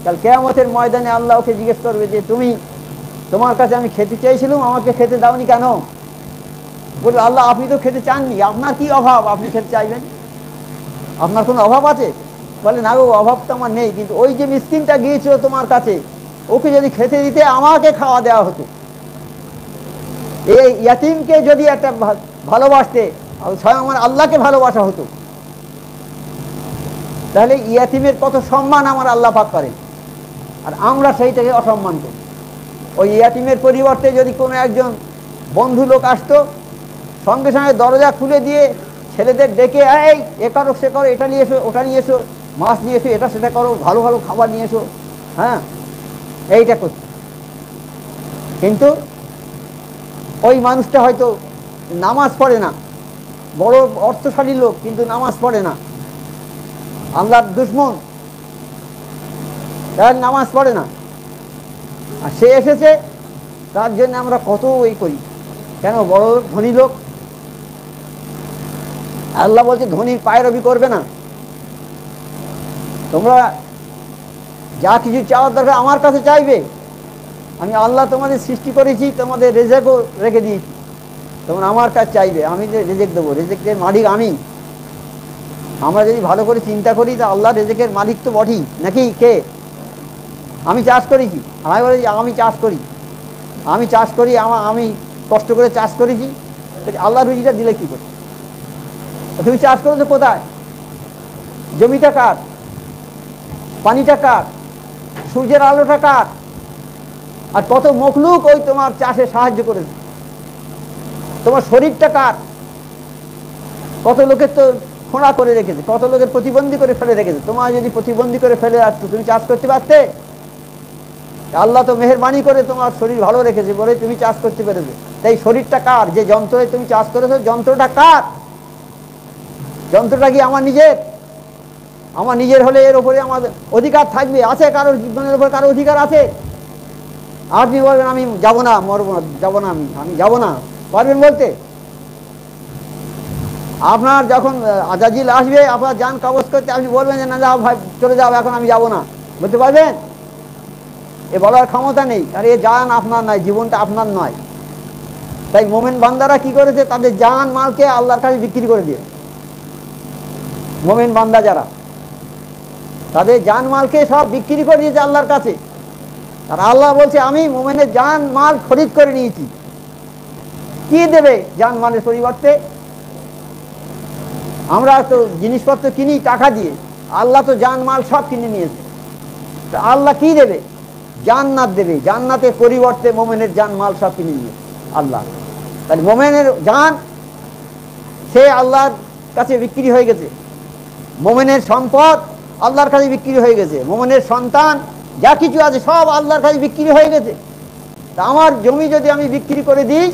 কাল কিয়ামতের ময়দানে আল্লাহ ওকে জিজ্ঞেস করবে যে তুমি, তোমার কাছে আমি খেতে চাইছিলাম, আমাকে খেতে দাওনি কেন? বলবে আল্লাহ আপনি তো খেতে চাননি, আপনার কি অভাব আপনি খেতে চাইবেন? আপনার কোনো অভাব আছে? বলে না গো, অভাব তো আমার নেই, কিন্তু ওই যে মিসকিনটা গিয়েছিল তোমার কাছে, ওকে যদি খেতে দিতে আমাকে খাওয়া দেওয়া হতো। এই ইয়াতিমকে যদি একটা ভালোবাসতে, স্বয়ং আমার আল্লাহকে ভালোবাসা হতো, তাহলে ইয়াতিমের কত সম্মান আমার আল্লাহ পাক করেন। আর আমরা সেইটাকে অসম্মান করি। ওই ইয়াতিমের পরিবর্তে যদি কোনো একজন বন্ধু লোক আসতো, সঙ্গে সঙ্গে দরজা খুলে দিয়ে ছেলেদের ডেকে, এই এ করো সে করো, এটা নিয়ে এসো ওটা নিয়ে এসো, মাছ নিয়ে এসো, এটা সেটা করো, ভালো ভালো খাবার নিয়ে এসো, হ্যাঁ এইটা করতো। কিন্তু ওই মানুষটা হয়তো নামাজ পড়ে না, বড় অর্থশালী লোক, কিন্তু নামাজ পড়ে না, আল্লাহর দুশমন, তার নামাজ পড়ে না, আর সে এসেছে, তার জন্য আমরা কত ওই করি। কেন? বড় ধনী লোক। আল্লাহ বলছে ধনীর পায়রবি করবে না। তোমরা যা কিছু চাওয়ার দরকার আমার কাছে চাইবে। আমি আল্লাহ তোমাদের সৃষ্টি করেছি, তোমাদের রেজেকও রেখে দিয়েছি, তোমরা আমার কাছে চাইবে, আমি যে রেজেক দেবো, রেজেকের মালিক আমি। আমরা যদি ভালো করে চিন্তা করি, তা আল্লাহ রেজেকের মালিক তো বটেই, নাকি কে? আমি চাষ করেছি, আমি বলি আমি চাষ করি, আমি কষ্ট করে চাষ করেছি, আল্লাহ রুজিটা দিলে কি করে? তুমি চাষ করেছো কোথায়? জমিটা কার? পানিটা কার? সূর্যের আলোটা কার? আর কত মখলুক ওই তোমার চাষে সাহায্য করেছে। তোমার শরীরটা কার? কত লোকের তো খোঁড়া করে রেখেছে, কত লোকের প্রতিবন্ধী করে ফেলে রেখেছে। তোমার যদি প্রতিবন্ধী করে ফেলে রাখতো, তুমি চাষ করতে পারতে? আল্লাহ তো মেহেরবানি করে তোমার শরীর ভালো রেখেছে বলে তুমি চাষ করতে পেরেছো। তাই শরীরটা কার? যে যন্ত্রে তুমি চাষ করেছো, যন্ত্রটা কার? যন্ত্রটা কি আমার নিজের? আমার নিজের হলে এর উপরে আমার অধিকার থাকবে? আছে কারোর জীবনের উপর কারো অধিকার আছে? আপনি বলবেন আমি যাবো না, মরবো না, যাবো না, আমি যাবো না, পারবেন বলতে? আপনার যখন আজাজিল আসবে, আপনার জান কবজ করতে, আপনি বলবেন যে না যাও ভাই, চলে যাও, এখন আমি যাবো না, বলতে পারবেন? এ বলার ক্ষমতা নেই। আর এ জান আপনার নয়, জীবনটা আপনার নয়। তাই মোমেন বান্দারা কি করেছে? তাদের জান মালকে আল্লাহর কাছে বিক্রি করে দিয়ে, মোমেন বান্দা যারা, তাদের জান মালকে সব বিক্রি করে দিয়েছে আল্লাহর কাছে। আর আল্লাহ বলছে আমি মোমেনের জান মাল খরিদ করে নিয়েছি। কি দেবে জান মালের পরিবর্তে? আমরা তো জিনিসপত্র কিনি টাকা দিয়ে, আল্লাহ তো জান মাল সব কিনে নিয়েছে। আল্লাহ কি দেবে? জান্নাত দেবে। জান্নাতের পরিবর্তে মোমেনের জান মাল সব কিনে নিয়েছে আল্লাহ। তাহলে মোমেনের জান সে আল্লাহর কাছে বিক্রি হয়ে গেছে। মোমেনের সম্পদ আল্লাহর কাছে বিক্রি হয়ে গেছে। মোমেনের সন্তান যা কিছু আছে সব আল্লাহর কাছে বিক্রি হয়ে গেছে। তা আমার জমি যদি আমি বিক্রি করে দিই,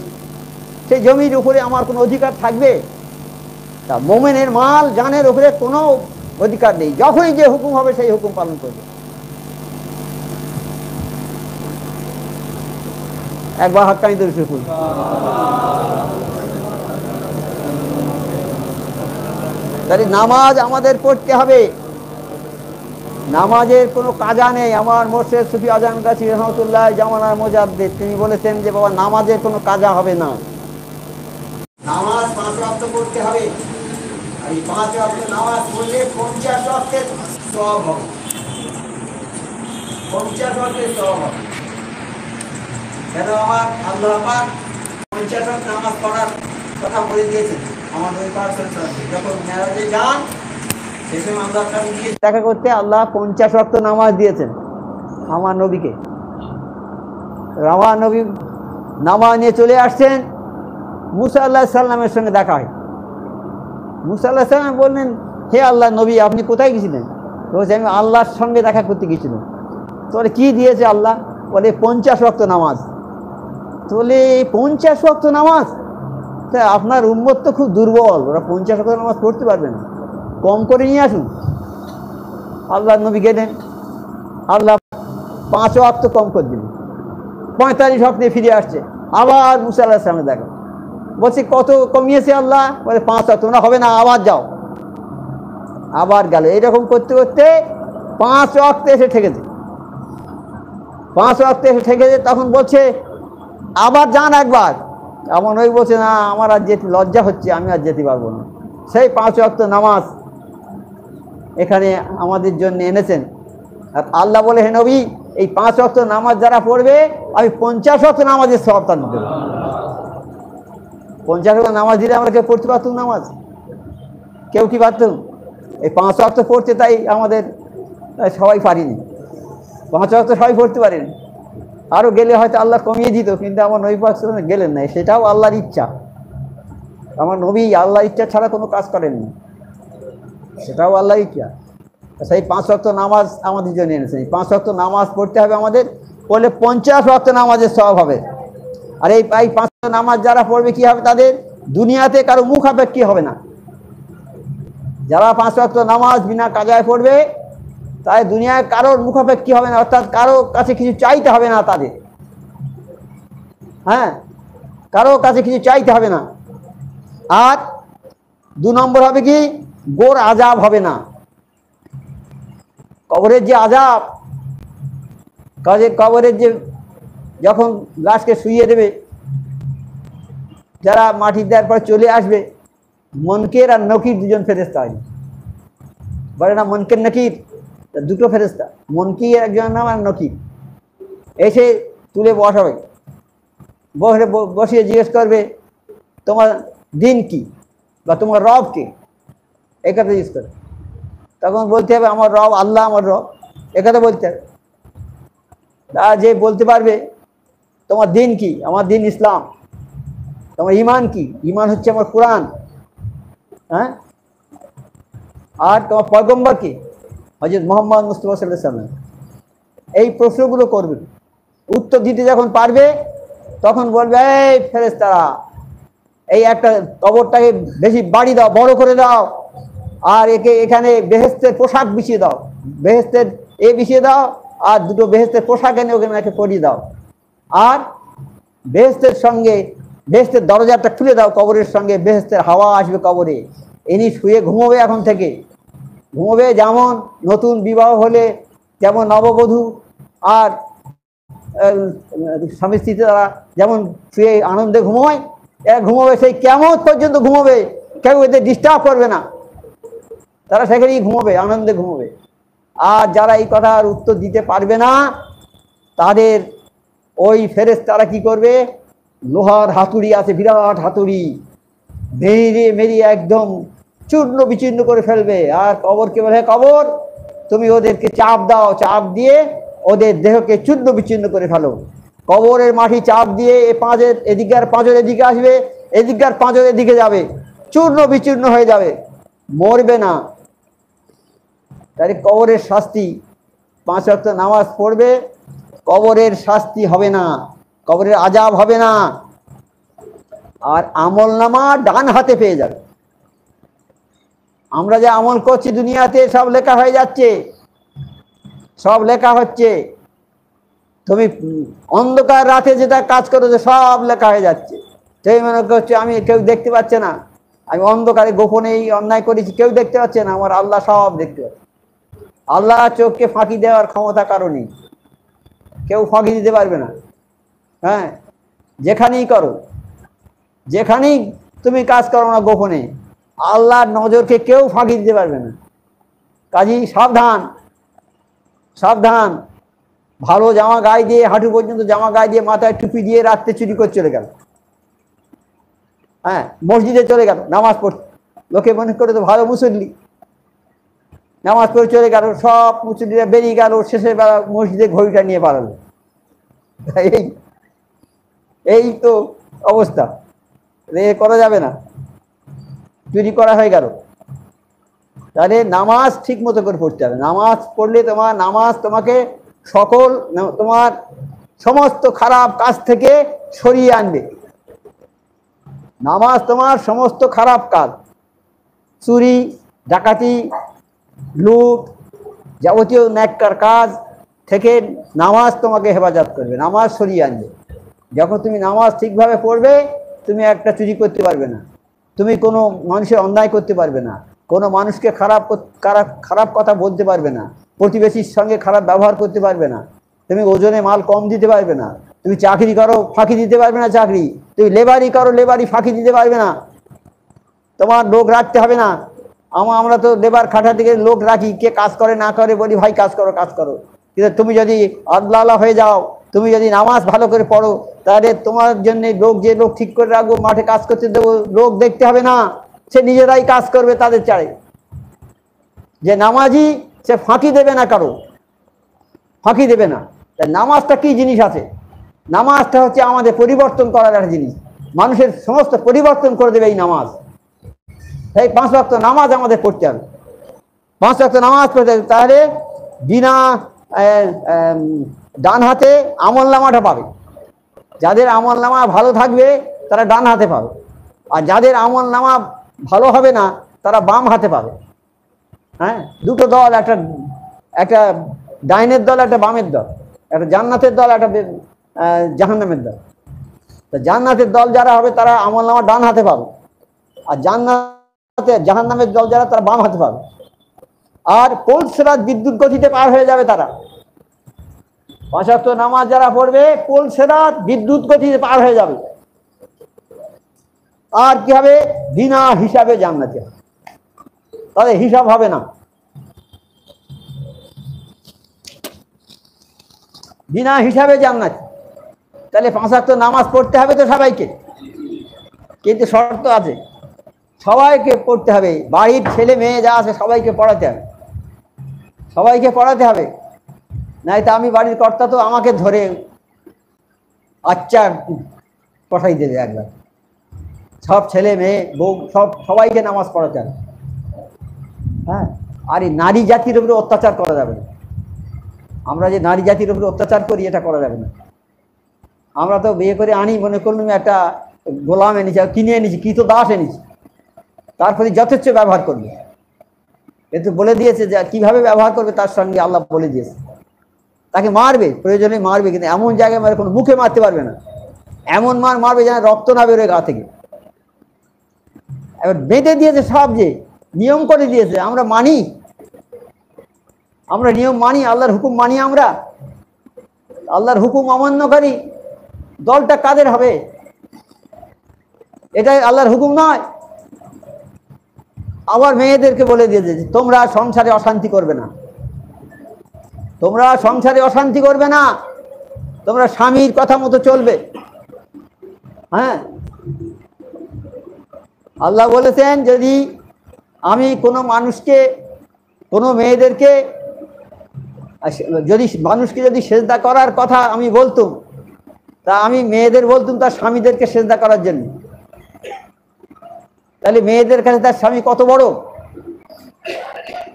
সেই জমির উপরে আমার কোনো অধিকার থাকবে? তা মোমেনের মাল জানের উপরে কোনো অধিকার নেই। যখনই যে হুকুম হবে সেই হুকুম পালন করবে। একবার হাক্কানি দরুদ শরীফ পড়ুন। তাহলে নামাজ আমাদের পড়তে হবে, নামাজের কোনো কাজা নেই। আমার মোর্শেদ সুফি আজান গাছি রহমতুল্লাহ জামানার মোজাদ্দেদ, তিনি বলেছেন যে বাবা নামাজের কোনো কাজা হবে না। নামাজ 5 ওয়াক্ত পড়তে হবে। আর এই 5 ওয়াক্ত নামাজ পড়লে 50 ওয়াক্তের সওয়াব হবে। 50 ওয়াক্তের সওয়াব হবে। কেন? আমার আল্লাহ পাক 50 ওয়াক্ত নামাজ পড়ার কথা বলে দিয়েছেন আমার নবী পাক সাল্লাল্লাহু আলাইহি ওয়াসাল্লাম। যখন মেরাজে যান, সেই সময় আল্লাহর কাছে গিয়ে দেখা করতে আল্লাহ 50 ওয়াক্ত নামাজ দিয়েছেন আমার নবীকে। আমার নবী নামাজ নিয়ে চলে আসছেন, মুসা আলাইহিস সালামের সঙ্গে দেখা হয়। মুসা আলাইহিস সালাম বললেন, হে আল্লাহ নবী, আপনি কোথায় গেছিলেন? বলছে আমি আল্লাহর সঙ্গে দেখা করতে গেছিলাম। তোরে কি দিয়েছে আল্লাহ? বলে 50 ওয়াক্ত নামাজ। তোলে 50 ওয়াক্ত নামাজ? তা আপনার উম্মত তো খুব দুর্বল, ওরা 50 ওয়াক্ত নামাজ পড়তে পারবে না, কম করে নিয়ে আসুন। আল্লাহ নবী গেলেন, আল্লাহ 5 ওয়াক্ত কম করে দিলেন, 45 ওয়াক্তে ফিরে আসছে। আবার মুসা আলাইহিস সালামের দেখা, বলছে কত কমিয়েছে আল্লাহ? বলে 5 ওয়াক্ত। তোমরা হবে না, আবার যাও। আবার গেল। এইরকম করতে করতে 5 ওয়াক্তে এসে ঠেকেছে। 5 ওয়াক্তে এসে ঠেকেছে, তখন বলছে আবার যান একবার। এমন ওই বলছে না, আমার আর যেতে লজ্জা হচ্ছে, আমি আর যেতে পারবো না। সেই 5 ওয়াক্ত নামাজ এখানে আমাদের জন্য এনেছেন। আর আল্লাহ বলে, হে নবী, এই 5 ওয়াক্ত নামাজ যারা পড়বে আমি 50 ওয়াক্ত নামাজের সওয়াব তাদের দেব। 50 ওয়াক্ত নামাজ দিলে আমরা কেউ পড়তে পারতুম নামাজ? কেউ কি পারতুম? এই 5 ওয়াক্ত পড়তে তাই আমাদের সবাই পারিনি। 5 ওয়াক্ত সবাই পড়তে পারেনি। আরও গেলে হয়তো আল্লাহ কমিয়ে দিত, কিন্তু আমার নবী পাক সাল্লাল্লাহু আলাইহি ওয়াসাল্লাম গেলেন না। সেটাও আল্লাহর ইচ্ছা। আমার নবী আল্লাহর ইচ্ছা ছাড়া কোনো কাজ করেননি, সেটাও আল্লাহর ইচ্ছা। সেই 5 ওয়াক্ত নামাজ আমাদের জন্য এনেছেন। 5 ওয়াক্ত নামাজ পড়তে হবে আমাদের, বলে 50 ওয়াক্ত নামাজের সওয়াব হবে। আর এই 5 ওয়াক্ত নামাজ যারা পড়বে কি হবে? তাদের দুনিয়াতে কারো মুখাপেক্ষী হবে না। যারা 5 ওয়াক্ত নামাজ বিনা কাজায় পড়বে তাই দুনিয়ায় কারোর মুখাপেক্ষী হবে না, অর্থাৎ কারো কাছে কিছু চাইতে হবে না তাদের। হ্যাঁ, কারো কাছে কিছু চাইতে হবে না। আর 2 নম্বর হবে কি? গোর আজাব হবে না। কবরের যে আজাব, কবরের যে যখন লাশকে শুইয়ে দেবে, যারা মাটি দেওয়ার পর চলে আসবে, মনকের আর নকির 2জন ফেরেশতা হয়, বলে না মনকের নকির, 2টো ফেরেশতা, মনকির একজনের নাম আর নকির। এসে তুলে বসাবে, বসিয়ে জিজ্ঞেস করবে তোমার দিন কি বা তোমার রব কে, এই কথা জিজ্ঞেস করে। তখন বলতে হবে আমার রব আল্লাহ, আমার রব, এ কথা বলতে হবে। তা যে বলতে পারবে তোমার দিন কি, আমার দিন ইসলাম। তোমার ইমান কি, ইমান হচ্ছে আমার কোরআন। হ্যাঁ, আর তোমার পয়গম্বর কি, হযরত মুহাম্মদ মুস্তাফা সাল্লাল্লাহু আলাইহি ওয়াসাল্লাম। এই প্রশ্নগুলো করবে। উত্তর দিতে যখন পারবে তখন বলবে, এই ফেরেশতারা, এই একটা কবরটাকে বেশি বাড়ি দাও, বড় করে দাও, আর একে এখানে বেহেশতের পোশাক বিছিয়ে দাও, বেহেশতের বিছিয়ে দাও, আর 2টো বেহেশতের পোশাক এনে ওখানে পরিয়ে দাও, আর বেহেশতের সঙ্গে বেহেশতের দরজাটা খুলে দাও, কবরের সঙ্গে বেহেশতের হাওয়া আসবে কবরে। ইনি শুয়ে ঘুমোবে, এখন থেকে ঘুমোবে। যেমন নতুন বিবাহ হলে যেমন নববধূ আর স্বামী স্ত্রী তারা যেমন শুয়ে আনন্দে ঘুমোয়, এরা ঘুমোবে, সেই কিয়ামত পর্যন্ত ঘুমোবে, কেউ এদের ডিস্টার্ব করবে না, তারা সেখানেই ঘুমোবে, আনন্দে ঘুমোবে। আর যারা এই কথার উত্তর দিতে পারবে না, তাদের ওই ফেরেশতারা কি করবে? লোহার হাতুড়ি আছে, বিরাট হাতুড়ি, মেরিয়ে একদম চূর্ণ বিচূর্ণ করে ফেলবে। আর কবরকে বলে, কবর তুমি ওদেরকে চাপ দাও, চাপ দিয়ে ওদের দেহকে চূর্ণ বিচূর্ণ করে ফেলো। কবরের মাটি চাপ দিয়ে এদিকে আর পাঁজর এদিকে আসবে, এদিকে আর পাঁজর এদিকে যাবে, চূর্ণ বিচূর্ণ হয়ে যাবে, মরবে না। তাই কবরের শাস্তি, 5 ওয়াক্ত নামাজ পড়বে, কবরের শাস্তি হবে না, কবরের আজাব হবে না। আর আমল নামা ডান হাতে পেয়ে যাবে। আমরা যে আমল করছি দুনিয়াতে সব লেখা হয়ে যাচ্ছে, সব লেখা হচ্ছে। তুমি অন্ধকার রাতে যেটা কাজ করেছো সব লেখা হয়ে যাচ্ছে। সেই মনে করছে আমি, কেউ দেখতে পাচ্ছে না, আমি অন্ধকারে গোপনে এই অন্যায় করেছি, কেউ দেখতে পাচ্ছে না, আমার আল্লাহ সব দেখতে পাচ্ছে। আল্লাহ চোখকে ফাঁকি দেওয়ার ক্ষমতা কারো নেই, কেউ ফাঁকি দিতে পারবে না। হ্যাঁ, যেখানেই করো, যেখানেই তুমি কাজ করো না গোপনে, আল্লাহর নজরকে কেউ ফাঁকি দিতে পারবে না। কাজেই সাবধান, সাবধান। ভালো জামা গায়ে দিয়ে, হাঁটু পর্যন্ত জামা গায়ে দিয়ে, মাথায় টুপি দিয়ে রাত্রে চুরি করে চলে গেল, হ্যাঁ, মসজিদে চলে গেল নামাজ পড়তে, লোকে মনে করে তো ভালো মুসল্লি, নামাজ পড়ে চলে গেল, সব মুসল্লিরা বেরিয়ে গেল, শেষের বেলা মসজিদে ঘড়িটা নিয়ে পালালো। এই তো অবস্থা, করা যাবে না, চুরি করা হয়ে গেল। তাহলে নামাজ ঠিক মতো করে পড়তে হবে। নামাজ পড়লে নামাজ তোমাকে সকল তোমার সমস্ত খারাপ কাজ থেকে সরিয়ে আনবে। নামাজ তোমার সমস্ত খারাপ কাজ, চুরি, ডাকাতি, লুট, যাবতীয় ন্যাক্কার কাজ থেকে নামাজ তোমাকে হেফাজত করবে, নামাজ সরিয়ে আনবে। যখন তুমি নামাজ ঠিকভাবে পড়বে, তুমি একটা চুরি করতে পারবে না, তুমি কোনো মানুষের অন্যায় করতে পারবে না, কোনো মানুষকে খারাপ কথা বলতে পারবে না, প্রতিবেশীর সঙ্গে খারাপ ব্যবহার করতে পারবে না, তুমি ওজনে মাল কম দিতে পারবে না, তুমি চাকরি করো ফাঁকি দিতে পারবে না চাকরি, তুমি লেবারি করো লেবারি ফাঁকি দিতে পারবে না, তোমার লোক রাখতে হবে না, আমরা তো লেবার খাটা থেকে লোক রাখি, কে কাজ করে না করে বলি ভাই কাজ করো কাজ করো। কিন্তু তুমি যদি আল্লাহ হয়ে যাও, তুমি যদি নামাজ ভালো করে পড়ো, তাহলে তোমার জন্য যে লোক ঠিক করে রাখবো, মাঠে কাজ করতে দেবো, লোক দেখতে হবে না, সে নিজেরাই কাজ করবে তাদের চাড়ে। যে নামাজি সে ফাঁকি দেবে না, কারো ফাঁকি দেবে না। নামাজটা কি জিনিস আছে? নামাজটা হচ্ছে আমাদের পরিবর্তন করার একটা জিনিস, মানুষের সমস্ত পরিবর্তন করে দেবে এই নামাজ। এই 5 ওয়াক্ত নামাজ আমাদের পড়তে হবে, 5 ওয়াক্ত নামাজ পড়তে হবে। তাহলে বিনা ডান হাতে আমল নামাটা পাবে। যাদের আমল নামা ভালো থাকবে তারা ডান হাতে পাবে, আর যাদের আমল নামা ভালো হবে না তারা বাম হাতে পাবে। হ্যাঁ, দুটো দল, একটা ডাইনের দল, একটা বামের দল, একটা জান্নাতের দল, একটা জাহান্নামের দল। তো জান্নাতের দল যারা হবে তারা আমল নামা ডান হাতে পাবে, আর জাহান্নামের দল যারা তারা বাম হাতে পাবে। আর পোলসেরাত বিদ্যুৎ গতিতে পার হয়ে যাবে তারা। 5 ওয়াক্ত নামাজ যারা পড়বে পোলসেরাত বিদ্যুৎ গতিতে পার হয়ে যাবে। আর কি হবে? বিনা হিসাবে জান্নাতে, তাদের হিসাব হবে না, বিনা হিসাবে জান্নাত। তাহলে 5 ওয়াক্ত নামাজ পড়তে হবে তো সবাইকে, কিন্তু শর্ত আছে, সবাইকে পড়তে হবে। বাড়ির ছেলে মেয়ে যা আছে সবাইকে পড়াতে হবে, সবাইকে পড়াতে হবে। নাই তো আমি বাড়ির কর্তা, তো আমাকে ধরে আচ্ছা পড়াই দেবে একবার। সব ছেলে মেয়ে বউ সবাইকে নামাজ পড়াতে হবে। হ্যাঁ, আর এই নারী জাতির উপরে অত্যাচার করা যাবে না। আমরা যে নারী জাতির উপরে অত্যাচার করি এটা করা যাবে না। আমরা তো বিয়ে করে আনি, মনে করলাম একটা গোলাম এনেছি, কিনে এনেছি, কি তো দাস এনেছি, তার প্রতি যথেচ্ছ ব্যবহার করবে। কিন্তু বলে দিয়েছে যে কিভাবে ব্যবহার করবে তার সঙ্গে আল্লাহ বলে দিয়েছে। তাকে মারবে, প্রয়োজনে মারবে, কিন্তু এমন জায়গায় মারে কোনো মুখে মারতে পারবে না। এমন মারবে যেন রক্ত না বেরোয় গা থেকে। এবার বেঁধে দিয়েছে সব, যে নিয়ম করে দিয়েছে, আমরা মানি, আমরা নিয়ম মানি, আল্লাহর হুকুম মানি। আমরা আল্লাহর হুকুম অমান্যকারী দলটা কাদের হবে? এটাই আল্লাহর হুকুম নয়। আবার মেয়েদেরকে বলে দিয়েছে যে তোমরা সংসারে অশান্তি করবে না, তোমরা সংসারে অশান্তি করবে না, তোমরা স্বামীর কথা মতো চলবে। হ্যাঁ, আল্লাহ বলেছেন যদি আমি কোনো মানুষকে, কোনো মেয়েদেরকে, যদি মানুষকে যদি সেজদা করার কথা আমি বলতুম, তা আমি মেয়েদের বলতুম তার স্বামীদেরকে সেজদা করার জন্য। তাহলে মেয়েদের কাছে তার স্বামী কত বড়,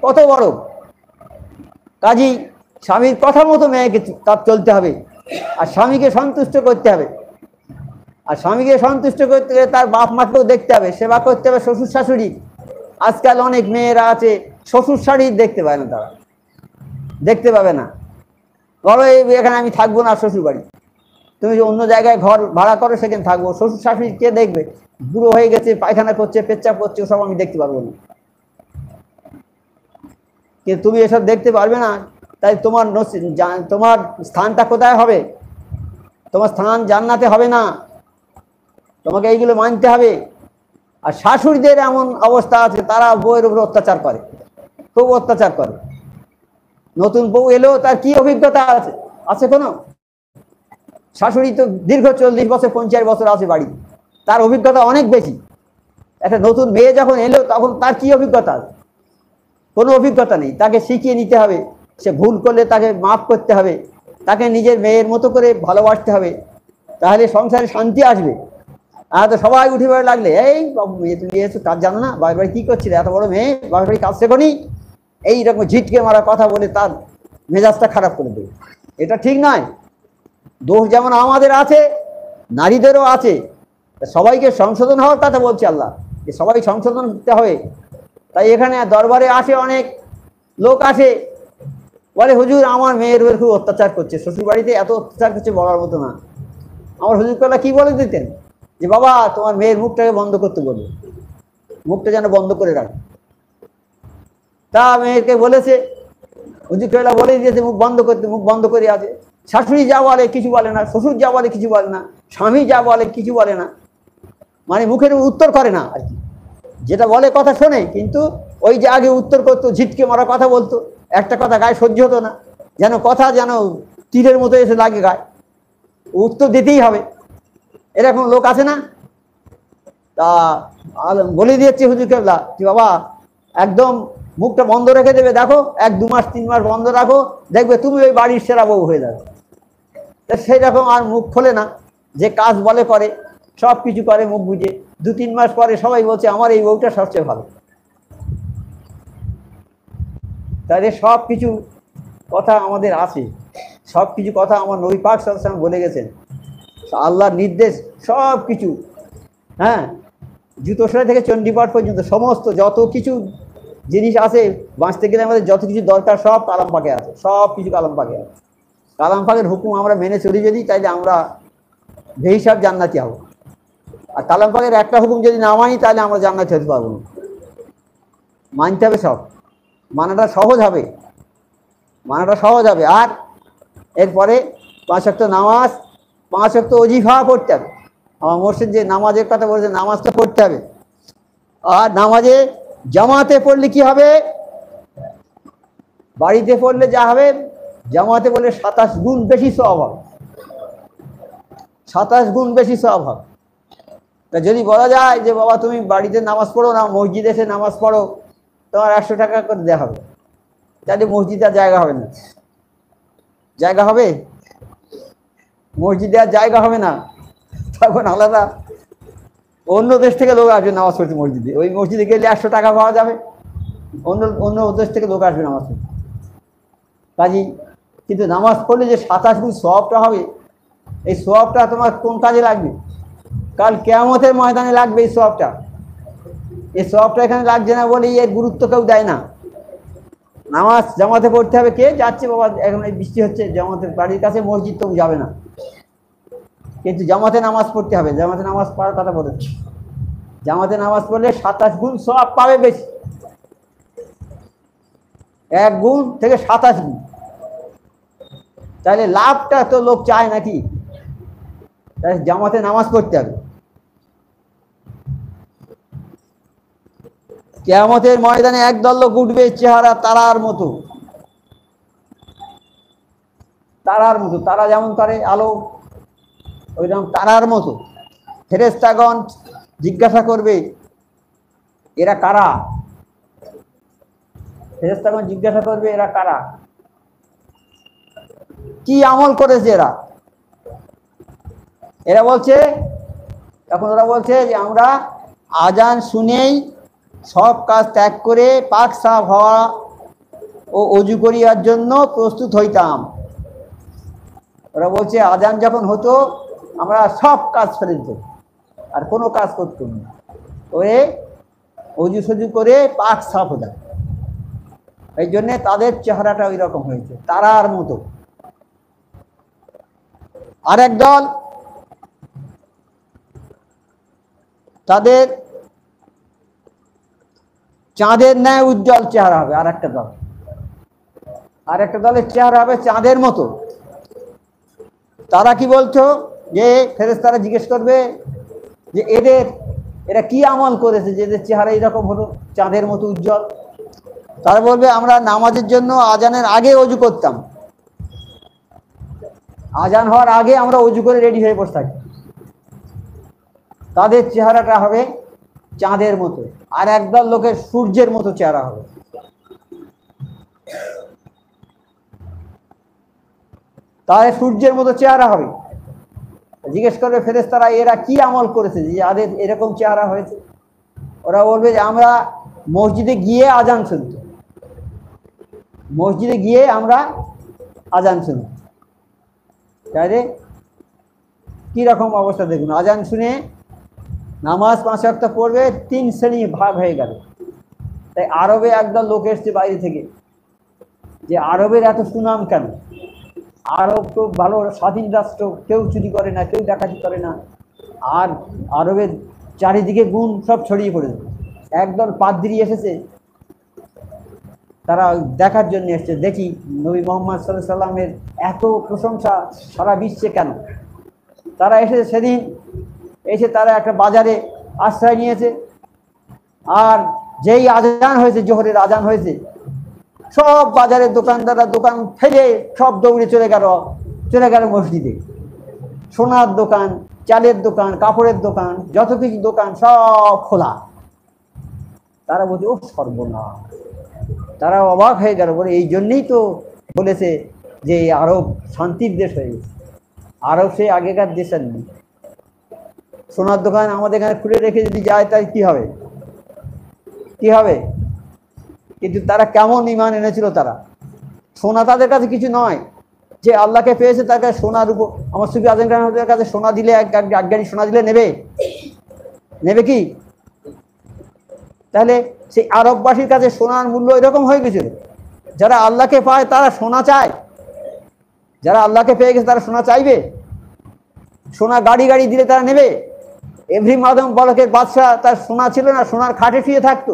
কত বড়। কাজেই স্বামীর কথা মতো মেয়েকে তার চলতে হবে, আর স্বামীকে সন্তুষ্ট করতে হবে। আর স্বামীকে সন্তুষ্ট করতে গেলে তার বাপ মাকেও দেখতে হবে, সেবা করতে হবে, শ্বশুর শাশুড়ি। আজকাল অনেক মেয়েরা আছে শ্বশুর শাশুড়ি দেখতে পায় না, তারা দেখতে পাবে না। বলো এখানে আমি থাকবো না শ্বশুর বাড়ি, তুমি অন্য জায়গায় ঘর ভাড়া করো, সেখানে থাকবো। শ্বশুর শাশুড়ি কে দেখবে? বুড়ো হয়ে গেছে, পায়খানা করছে, পেচ্ছাপ করছে, ওসব আমি দেখতে পারবো না। কিন্তু তুমি এসব দেখতে পারবে না, তাই তোমার স্থানটা কোথায় হবে? তোমার স্থান জান্নাতে হবে না, তোমাকে এইগুলো মানতে হবে। আর শাশুড়িদের এমন অবস্থা আছে, তারা বউয়ের উপর অত্যাচার করে, খুব অত্যাচার করে। নতুন বউ এলো, তার কি অভিজ্ঞতা আছে? আছে কোনো? শাশুড়ি তো দীর্ঘ 40 বছর 50 বছর আছে বাড়ি, তার অভিজ্ঞতা অনেক বেশি। একটা নতুন মেয়ে যখন এলো তখন তার কি অভিজ্ঞতা আছে? কোনো অভিজ্ঞতা নেই। তাকে শিখিয়ে নিতে হবে, সে ভুল করলে তাকে মাফ করতে হবে, তাকে নিজের মেয়ের মতো করে ভালোবাসতে হবে, তাহলে সংসারে শান্তি আসবে। আর তো সবাই উঠে পড়ে লাগলে, এই বাবু মেয়ে তুমি এসো, কাজ জানো না, বাড়ি বাড়ি কী করছিলে, এত বড় মেয়ে, বাড়ি বাড়ি কাজ শেখনি, এইরকম ঝিটকে মারা কথা বলে তার মেজাজটা খারাপ করে দেবে। এটা ঠিক নয়। দোষ যেমন আমাদের আছে, নারীদেরও আছে। সবাইকে সংশোধন হওয়ার কথা বলছে আল্লাহ, যে সবাই সংশোধন করতে হবে। তাই এখানে দরবারে আসে অনেক লোক আসে, বলে হুজুর আমার মেয়ের উপর খুব অত্যাচার করছে, শ্বশুর বাড়িতে এত অত্যাচার করছে বলার মতো না। আমার হুজুর কলা কি বলে দিতেন যে বাবা তোমার মেয়ের মুখটাকে বন্ধ করতে বলবে, মুখটা যেন বন্ধ করে রাখে। তা মেয়েকে বলেছে, হুজুর কলা বলে দিয়েছে মুখ বন্ধ করতে, মুখ বন্ধ করে আছে। শাশুড়ি যা বলে কিছু বলে না, শ্বশুর যা বলে কিছু বলে না, স্বামী যা বলে কিছু বলে না, মানে মুখের উত্তর করে না আর কি। যেটা বলে কথা শোনে, কিন্তু ওই যে আগে উত্তর করতো, ঝিটকে মারা কথা বলতো, একটা কথা গায়ে সহ্য হতো না, যেন কথা যেন তীরের মতো এসে লাগে গায়ে, উত্তর দিতেই হবে। এরকম লোক আছে না? তা বলে দিয়েছে হুজুর কেবলা কি বাবা একদম মুখটা বন্ধ রেখে দেবে, দেখো 1-2 মাস 3 মাস বন্ধ রাখো, দেখবে তুমি ওই বাড়ির সেরা বউ হয়ে যাবে। তা সেই রকম আর মুখ খোলে না, যে কাজ বলে করে, সব কিছু করে মুখ বুঝে। 2-3 মাস পরে সবাই বলছে আমার এই বউটা সবচেয়ে ভালো। তাহলে সব কিছু কথা আমাদের আছে, সব কিছু কথা আমার নবী পাক সাল্লাল্লাহু আলাইহি ওয়াসাল্লাম বলে গেছেন, আল্লাহর নির্দেশ সব কিছু। হ্যাঁ, জুতো সেলাই থেকে চণ্ডীপাঠ পর্যন্ত সমস্ত যত কিছু জিনিস আছে বাঁচতে গেলে আমাদের যত কিছু দরকার সব কালাম পাকে আছে, সব কিছু কালাম পাকে আছে। কালাম পাকের হুকুম আমরা মেনে চলি যদি, তাইলে আমরা বেহিসাব জান্নাতি হব। আর কালাম পাকের একটা হুকুম যদি না মানি তাহলে আমরা জান্নাতি হতে পারবো না। মানতে হবে সব, মানাটা সহজ হবে, মানাটা সহজ হবে। আর এরপরে 5 ওয়াক্ত নামাজ, 5 ওয়াক্ত ওজিফা পড়তে হবে। আমার মোর্শেদ যে নামাজের কথা বলেছে, নামাজটা পড়তে হবে। আর নামাজে জামাতে পড়লে কি হবে? বাড়িতে পড়লে যা হবে, জামাতে পড়লে 27 গুণ বেশি সওয়াব হবে, 27 গুণ বেশি সওয়াব হবে। তা যদি বলা যায় যে বাবা তুমি বাড়িতে নামাজ পড়ো না, মসজিদে এসে নামাজ পড়ো, তোমার 100 টাকা করে দেওয়া হবে, তাহলে মসজিদে আর জায়গা হবে না। জায়গা হবে? মসজিদে আর জায়গা হবে না, তখন আলাদা অন্য দেশ থেকে লোক আসবে নামাজ পড়তে মসজিদে। ওই মসজিদে গেলে 100 টাকা পাওয়া যাবে, অন্য দেশ থেকে লোক আসবে নামাজ পড়তে। কাজী কিন্তু নামাজ পড়লে যে 27 গুণ সওয়াবটা হবে, এই সওয়াবটা তোমার কোন কাজে লাগবে? কাল কিয়ামতের ময়দানে লাগবে এই সওয়াবটা। এই সওয়াবটা এখানে লাগছে না বলেই এর গুরুত্ব কেউ দেয় না। নামাজ জামাতে পড়তে হবে। কে যাচ্ছে বাবা, এখন এই বৃষ্টি হচ্ছে, জামাতের বাড়ির কাছে মসজিদ তো যাবে না, কিন্তু জামাতে নামাজ পড়তে হবে। জামাতে নামাজ পড়ার কথা বলেছে, জামাতে নামাজ পড়লে 27 গুণ সওয়াব পাবে বেশি, 1 গুণ থেকে 27 গুণ। তাহলে লাভটা তো লোক চায় নাকি? তাই জামাতে নামাজ পড়তে হবে। কিয়ামতের ময়দানে একদল লোক উঠবে, চেহারা তারার মতো, তারার মতো, তারা যেমন করে আলো, ওইরকম তারার মতো। ফেরেশতাগণ জিজ্ঞাসা করবে এরা কারা? ফেরেশতাগণ জিজ্ঞাসা করবে এরা কারা, কি আমল করেছে এরা? এরা বলছে, তখন ওরা বলছে যে আমরা আজান শুনেই সব কাজ ত্যাগ করে পাক সাফ হওয়া ও অজু করিয়ার জন্য প্রস্তুত হইতাম। ওরা বলছে আজান যখন হতো আমরা সব কাজ ফেলে দিত, আর কোনো কাজ করতাম না, ওই অজু সজু করে পাক সাফ হতো। এই জন্যে তাদের চেহারাটা ওই রকম হয়েছে, তারার মতো। আর এক দল, তাদের চাঁদের ন্যায় উজ্জ্বল চেহারা হবে। আর একটা দল, আর একটা দলের চেহারা হবে চাঁদের মতো। তারা কি বলছো যে ফেরেশতারা জিজ্ঞেস করবে যে এরা কি আমল করেছে যে এদের চেহারা এইরকম হলো চাঁদের মতো উজ্জ্বল? তারা বলবে আমরা নামাজের জন্য আজানের আগে অজু করতাম, আজান হওয়ার আগে আমরা অজু করে রেডি হয়ে বসে থাকি। তাদের চেহারাটা হবে চাঁদের মতো। আর একদল লোকের সূর্যের মতো চেহারা হবে। তাদের সূর্যের মতো চেহারা হবে। জিজ্ঞেস করবে ফেরেশতারা এরা কি আমল করেছে যে যাদের এরকম চেহারা হয়েছে? ওরা বলবে যে আমরা মসজিদে গিয়ে আজান শুনতাম, মসজিদে গিয়ে আমরা আজান শুনতাম। তাহলে কীরকম অবস্থা দেখুন, আজান শুনে নামাজ 5 ওয়াক্ত পড়বে, 3 শ্রেণী ভাগ হয়ে গেল। তাই আরবে একদল লোক এসছে বাইরে থেকে, যে আরবের এত সুনাম কেন? আরব তো ভালো স্বাধীন রাষ্ট্র, কেউ চুরি করে না, কেউ ডাকাতি করে না, আর আরবের চারিদিকে গুণ সব ছড়িয়ে পড়েছে। একদল পাদ্রী এসেছে, তারা দেখার জন্য এসছে, দেখি নবী মুহাম্মদ সাল্লাল্লাহু আলাইহি সাল্লামের এত প্রশংসা সারা বিশ্বে কেন। তারা এসেছে সেদিন, এসে তারা একটা বাজারে আশ্রয় নিয়েছে, আর যেই আজান হয়েছে, জোহরের আজান হয়েছে, সব বাজারের দোকানদাররা দোকান ফেলে সব দৌড়ে চলে গেল মসজিদে। সোনার দোকান, চালের দোকান, কাপড়ের দোকান, যত কিছু দোকান সব খোলা। তারা বলছে ও সর্বনাশ। তারা অবাক হয়ে গেল, বলে এই জন্যই তো বলেছে যে আরব শান্তির দেশ হয়ে গেছে। আরব সে আগেকার দেশ আর নেই। সোনার দোকান আমাদের এখানে খুলে রেখে যদি যায় তাই কি হবে, কি হবে? কিন্তু তারা কেমন ঈমান এনেছিল, তারা সোনা তাদের কাছে কিছু নয়। যে আল্লাহকে পেয়েছে তার কাছে সোনার উপর, আমার সুফি আজম খানের কাছে সোনা দিলে এক গাড়ি সোনা দিলে নেবে কি? তাহলে সেই আরববাসীর কাছে সোনার মূল্য এরকম হয়ে গেছিল। যারা আল্লাহকে পায় তারা সোনা চায়, যারা আল্লাহকে পেয়ে গেছে তারা সোনা চাইবে। সোনা গাড়ি দিলে তারা নেবে। এভরি মাদম বলকের বাদশাহ, তার সোনা ছিল না, সোনার খাটে শুয়ে থাকতো।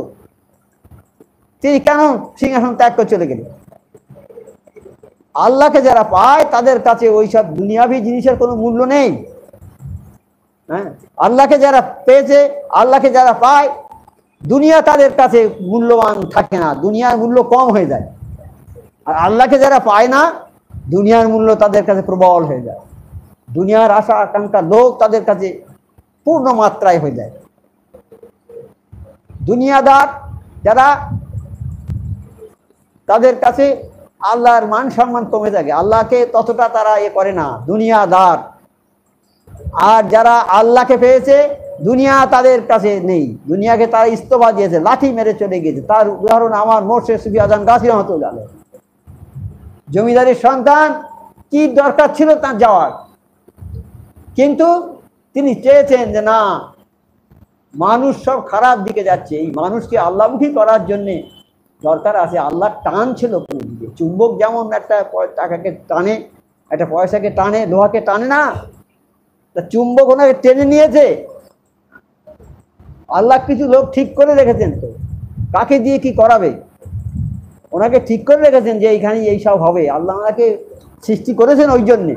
তিনি কেন সিংহাসন ত্যাগ করে চলে গেলেন? আল্লাহকে যারা পায় তাদের কাছে ওইসব দুনিয়াবি জিনিসের কোনো মূল্য নেই। হ্যাঁ, আল্লাহকে যারা পেয়েছে, আল্লাহকে যারা পায়, দুনিয়া তাদের কাছে মূল্যবান থাকে না, দুনিয়ার মূল্য কম হয়ে যায়। আর আল্লাহকে যারা পায় না, দুনিয়ার মূল্য তাদের কাছে প্রবল হয়ে যায়। দুনিয়ার আশা আকাঙ্ক্ষা লোক তাদের কাছে পূর্ণ মাত্রায় হয়ে যায়। দুনিয়াদার যারা, তাদের কাছে আল্লাহর মান সম্মান কমে থাকে, আল্লাহকে ততটা তারা করে না, দুনিয়াদার। আর যারা আল্লাহকে পেয়েছে, দুনিয়া তাদের কাছে নেই, দুনিয়াকে তারা ইস্তফা দিয়েছে, লাঠি মেরে চলে গিয়েছে। তার উদাহরণ আমার মোর্শেদ সুফি আজম গাজী রহমাতুল্লাহ আলাইহ। জমিদারের সন্তান, কি দরকার ছিল তার যাওয়ার, কিন্তু তিনি চেয়েছেন যে না, মানুষ সব খারাপ দিকে যাচ্ছে, এই মানুষকে আল্লাহমুখী করার জন্যে দরকার আছে আল্লাহর টান ছিল কোনো দিকে। চুম্বক যেমন একটা টাকাকে টানে, একটা পয়সাকে টানে, লোহাকে টানে না, তা চুম্বক ওনাকে টেনে নিয়েছে। আল্লাহ কিছু লোক ঠিক করে রেখেছেন, তো কাকে দিয়ে কি করাবে, ওনাকে ঠিক করে রেখেছেন যে এইখানে এইসব হবে। আল্লাহ ওনাকে সৃষ্টি করেছেন ওই জন্যে।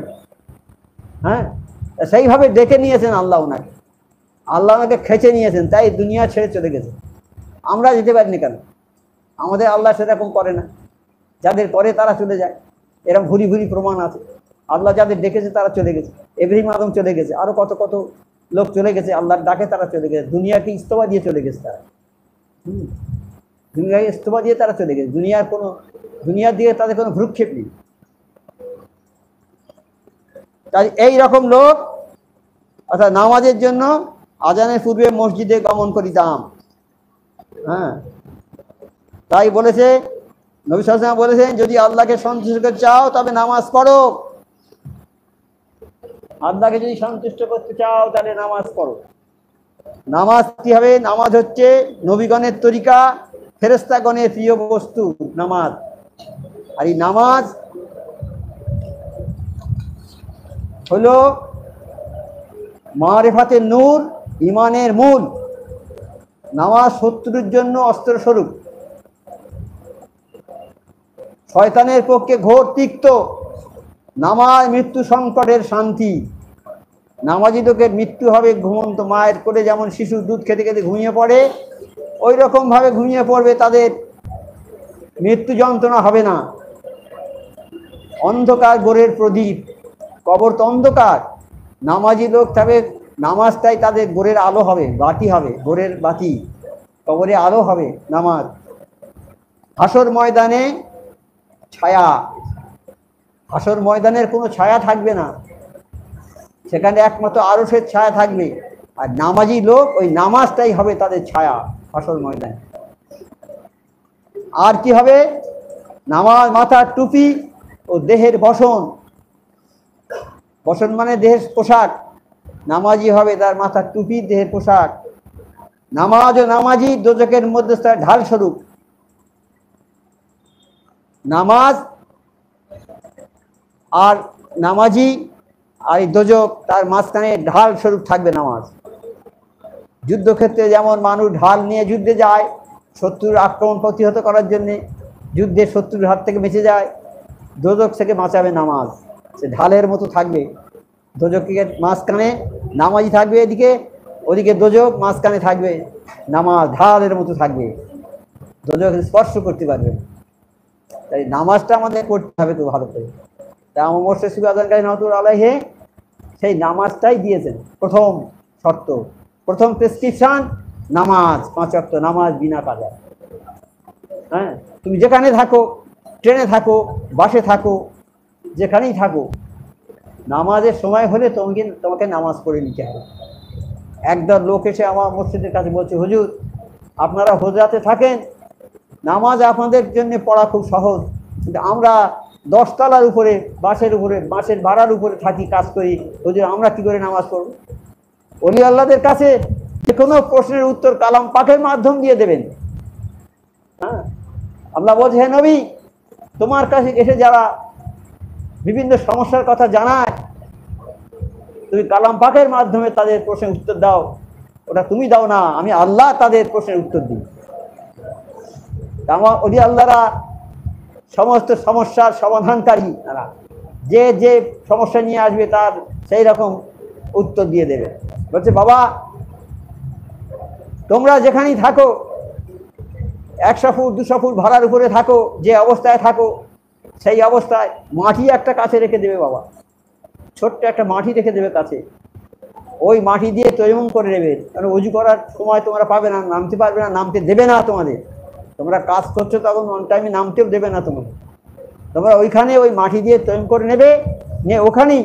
হ্যাঁ, সেইভাবে ডেকে নিয়েছেন আল্লাহ ওনাকে, আল্লাহ ওনাকে খেঁচে নিয়েছেন, তাই দুনিয়া ছেড়ে চলে গেছে। আমরা যেতে পারিনি কেন? আমাদের আল্লাহ সেরকম করে না, যাদের করে তারা চলে যায়। এরকম ভুরি ভুরি প্রমাণ আছে। আল্লাহ যাদের ডেকেছে তারা চলে গেছে, ইব্রাহিম আদম চলে গেছে, আরো কত কত লোক চলে গেছে, আল্লাহর ডাকে তারা চলে গেছে। দুনিয়াকে ইস্তফা দিয়ে চলে গেছে তারা। দুনিয়াকে ইস্তফা দিয়ে তারা চলে গেছে। দুনিয়ার দিকে তাদের কোনো ভ্রুক্ষেপ নেই। তাই এই রকম লোক, অর্থাৎ নামাজের জন্য আজানের পূর্বে মসজিদে গমন করিতাম। হ্যাঁ, তাই বলেছে নবী সাল্লাল্লাহু আলাইহি ওয়াসাল্লাম বলেছেন, যদি আল্লাহকে সন্তুষ্ট করতে চাও তবে নামাজ পড়ো। আল্লাহকে যদি সন্তুষ্ট করতে চাও তাহলে নামাজ পড়ো। নামাজ কি হবে? নামাজ হচ্ছে নবীগণের তরিকা, ফেরেশতাগণের প্রিয় বস্তু নামাজ। আর এই নামাজ হলো মারিফাতের নূর, ইমানের মূল। নামাজ শত্রুর জন্য অস্ত্র স্বরূপ, শয়তানের পক্ষে ঘোর তিক্ত। নামাজ মৃত্যু সংকটের শান্তি। নামাজি লোকের মৃত্যু হবে ঘুমন্ত মায়ের কোলে, যেমন শিশু দুধ খেতে খেতে ঘুমিয়ে পড়ে, ওই রকম ভাবে ঘুমিয়ে পড়বে, তাদের মৃত্যু যন্ত্রণা হবে না। অন্ধকার গোরের প্রদীপ, কবর তো অন্ধকার, নামাজি লোক তবে নামাজটাই তাদের গোরের আলো হবে, বাতি হবে, গোরের বাতি, কবরে আলো হবে নামাজ। হাসর ময়দানে ছায়া, হাসর ময়দানের কোনো ছায়া থাকবে না, সেখানে একমাত্র আরশের ছায়া থাকবে। আর নামাজি লোক, ওই নামাজটাই হবে তাদের ছায়া হাসর ময়দানে। আর কি হবে? নামাজ মাথার টুপি ও দেহের বসন। বসন মানে দেহের পোশাক। নামাজি হবে তার মাথার টুপি, দেহের পোশাক। নামাজ ও নামাজি দোজখের মধ্যে তার ঢাল স্বরূপ। নামাজ আর নামাজি আর এই দোজক, তার মাঝখানে ঢাল স্বরূপ থাকবে নামাজ। যুদ্ধক্ষেত্রে যেমন মানুষ ঢাল নিয়ে যুদ্ধে যায়, শত্রুর আক্রমণ প্রতিহত করার জন্যে, যুদ্ধে শত্রুর হাত থেকে বেঁচে যায়, দোজক থেকে বাঁচাবে নামাজ। সে ঢালের মতো থাকবে। দোজকের মাঝখানে নামাজি থাকবে এদিকে, ওদিকে দোজক, মাঝখানে থাকবে নামাজ, ঢালের মতো থাকবে। দোজখ স্পর্শ করতে পারবে না। তাই নামাজটা আমাদের পড়তে হবে তো ভালো করে। তা আমার মোর্শেদ সুফি আজহারকারী রহমতুল্লাহ আলাইহি সেই নামাজটাই দিয়েছেন প্রথম শর্ত, প্রথম প্রেসক্রিপশন, নামাজ, 5 ওয়াক্ত নামাজ বিনা কাজা। হ্যাঁ, তুমি যেখানে থাকো, ট্রেনে থাকো, বাসে থাকো, যেখানেই থাকো, নামাজের সময় হলে তোমাকে নামাজ পড়ে নিতে হবে। একদল লোক এসে আমার মসজিদের কাছে বলছে, হুজুর আপনারা হুজরাতে থাকেন, নামাজ আপনাদের জন্য পড়া খুব সহজ, কিন্তু আমরা 10 তলার উপরে বাসের ভাড়ার উপরে থাকি, কাজ করি, হুজুর আমরা কি করে নামাজ পড়ব? ওলি আল্লাহদের কাছে যে কোনো প্রশ্নের উত্তর কালাম পাকের মাধ্যম দিয়ে দেবেন। হ্যাঁ, আল্লাহ বলছে, হে নবী, তোমার কাছে এসে যারা বিভিন্ন সমস্যার কথা জানায়, তুমি কালাম পাকের মাধ্যমে তাদের প্রশ্নের উত্তর দাও। ওটা তুমি দাও না, আমি আল্লাহ তাদের প্রশ্নের উত্তর দিই। আমার ওলি আল্লাহরা সমস্ত সমস্যার সমাধানকারী, তারা যে যে সমস্যা নিয়ে আসবে তার সেই রকম উত্তর দিয়ে দেবে। বলছে, বাবা তোমরা যেখানেই থাকো, 100 ফুট 200 ফুট ভাড়ার উপরে থাকো, যে অবস্থায় থাকো, সেই অবস্থায় মাটি একটা কাছে রেখে দেবে বাবা, ছোট্ট একটা মাটি রেখে দেবে কাছে। ওই মাটি দিয়ে তৈমম করে নেবে, কারণ অজু করার সময় তোমরা পাবে না, নামতে পারবে না, নামতে দেবে না তোমাদের। তোমরা কাজ করছো তখন অন টাইমে নামতেও দেবে না তোমাদের। তোমরা ওইখানে ওই মাটি দিয়ে তৈম করে নেবে, নিয়ে ওখানেই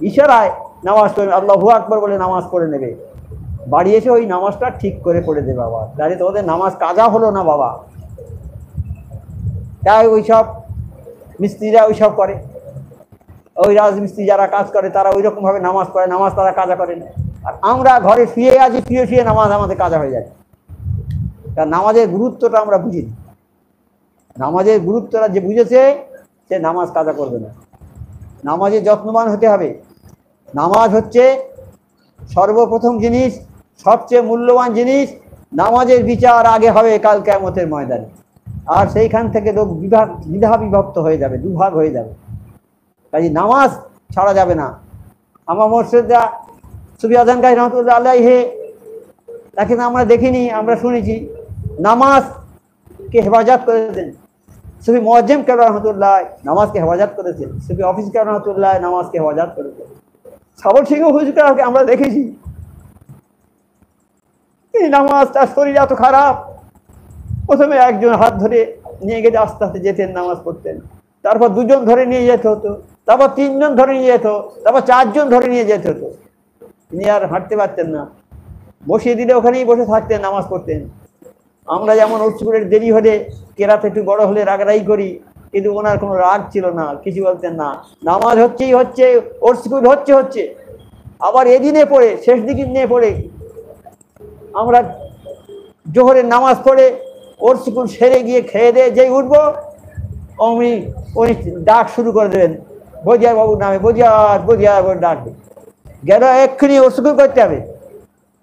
ইশারায় নামাজ পড়ে, আল্লাহু আকবার বলে নামাজ পড়ে নেবে। বাড়ি এসে ওই নামাজটা ঠিক করে পড়ে দেবে বাবা, তাহলে তোমাদের নামাজ কাজা হলো না বাবা। তাই ওইসব মিস্ত্রিরা ওইসব করে, ওই রাজমিস্ত্রি যারা কাজ করে তারা ওই রকমভাবে নামাজ পড়ে, নামাজ তারা কাজা করে না। আর আমরা ঘরে শুয়ে আছি, শুয়ে নামাজ আমাদের কাজা হয়ে যায়। কারণ নামাজের গুরুত্বটা আমরা বুঝিনি। নামাজের গুরুত্বটা যে বুঝেছে সে নামাজ কাজা করবে না। নামাজে যত্নবান হতে হবে। নামাজ হচ্ছে সর্বপ্রথম জিনিস, সবচেয়ে মূল্যবান জিনিস। নামাজের বিচার আগে হবে কাল কিয়ামতের ময়দানে, আর সেইখান থেকে লোক দ্বিধা বিভক্ত হয়ে যাবে, দুভাগ হয়ে যাবে। কাজে নামাজ ছাড়া যাবে না। আমার মোর্শেদ সুফি আজহারকারী রহমতুল্লাহ আলাইহি, তাকে আমরা দেখিনি, আমরা শুনেছি, নামাজকে হেফাজত করেছেন। সুফি মুয়াজ্জিম কেবলা রহমতুল্লাহ নামাজকে হেফাজত করেছেন। সুফি অফিস কেবলা রহমতুল্লাহ নামাজকে হেফাজত করেছেন। সাবর সিংহ হুজুরকে আমরা দেখেছি, এই নামাজ, তার শরীর এত খারাপ, প্রথমে একজন হাত ধরে নিয়ে গেলে আস্তে আস্তে যেতেন, নামাজ পড়তেন। তারপর 2 জন ধরে নিয়ে যেতে হতো, তারপর 3 জন ধরে নিয়ে যেত, তারপর 4 জন ধরে নিয়ে যেতে হতো। তিনি আর হাঁটতে পারতেন না, বসিয়ে দিলে ওখানেই বসে থাকতেন, নামাজ পড়তেন। আমরা যেমন উৎসুকুরের দেরি হলে, কেরাত একটু বড় হলে রাগারাগি করি, কিন্তু ওনার কোনো রাগ ছিল না, কিছু বলতেন না। নামাজ হচ্ছে ওরসুকুর হচ্ছে, আবার এদিনে পড়ে, শেষ দিকে নিয়ে পড়ে আমরা জোহরের নামাজ পড়ে ওরসুকুর সেরে গিয়ে খেয়ে দিয়ে যেই উঠবো, উনি ডাক শুরু করে দেবেন, বজিয়ার বাবুর নামে, বজিয়ার বাবুর ডাক গেল, এক্ষুনি ওরসুকুর করতে হবে,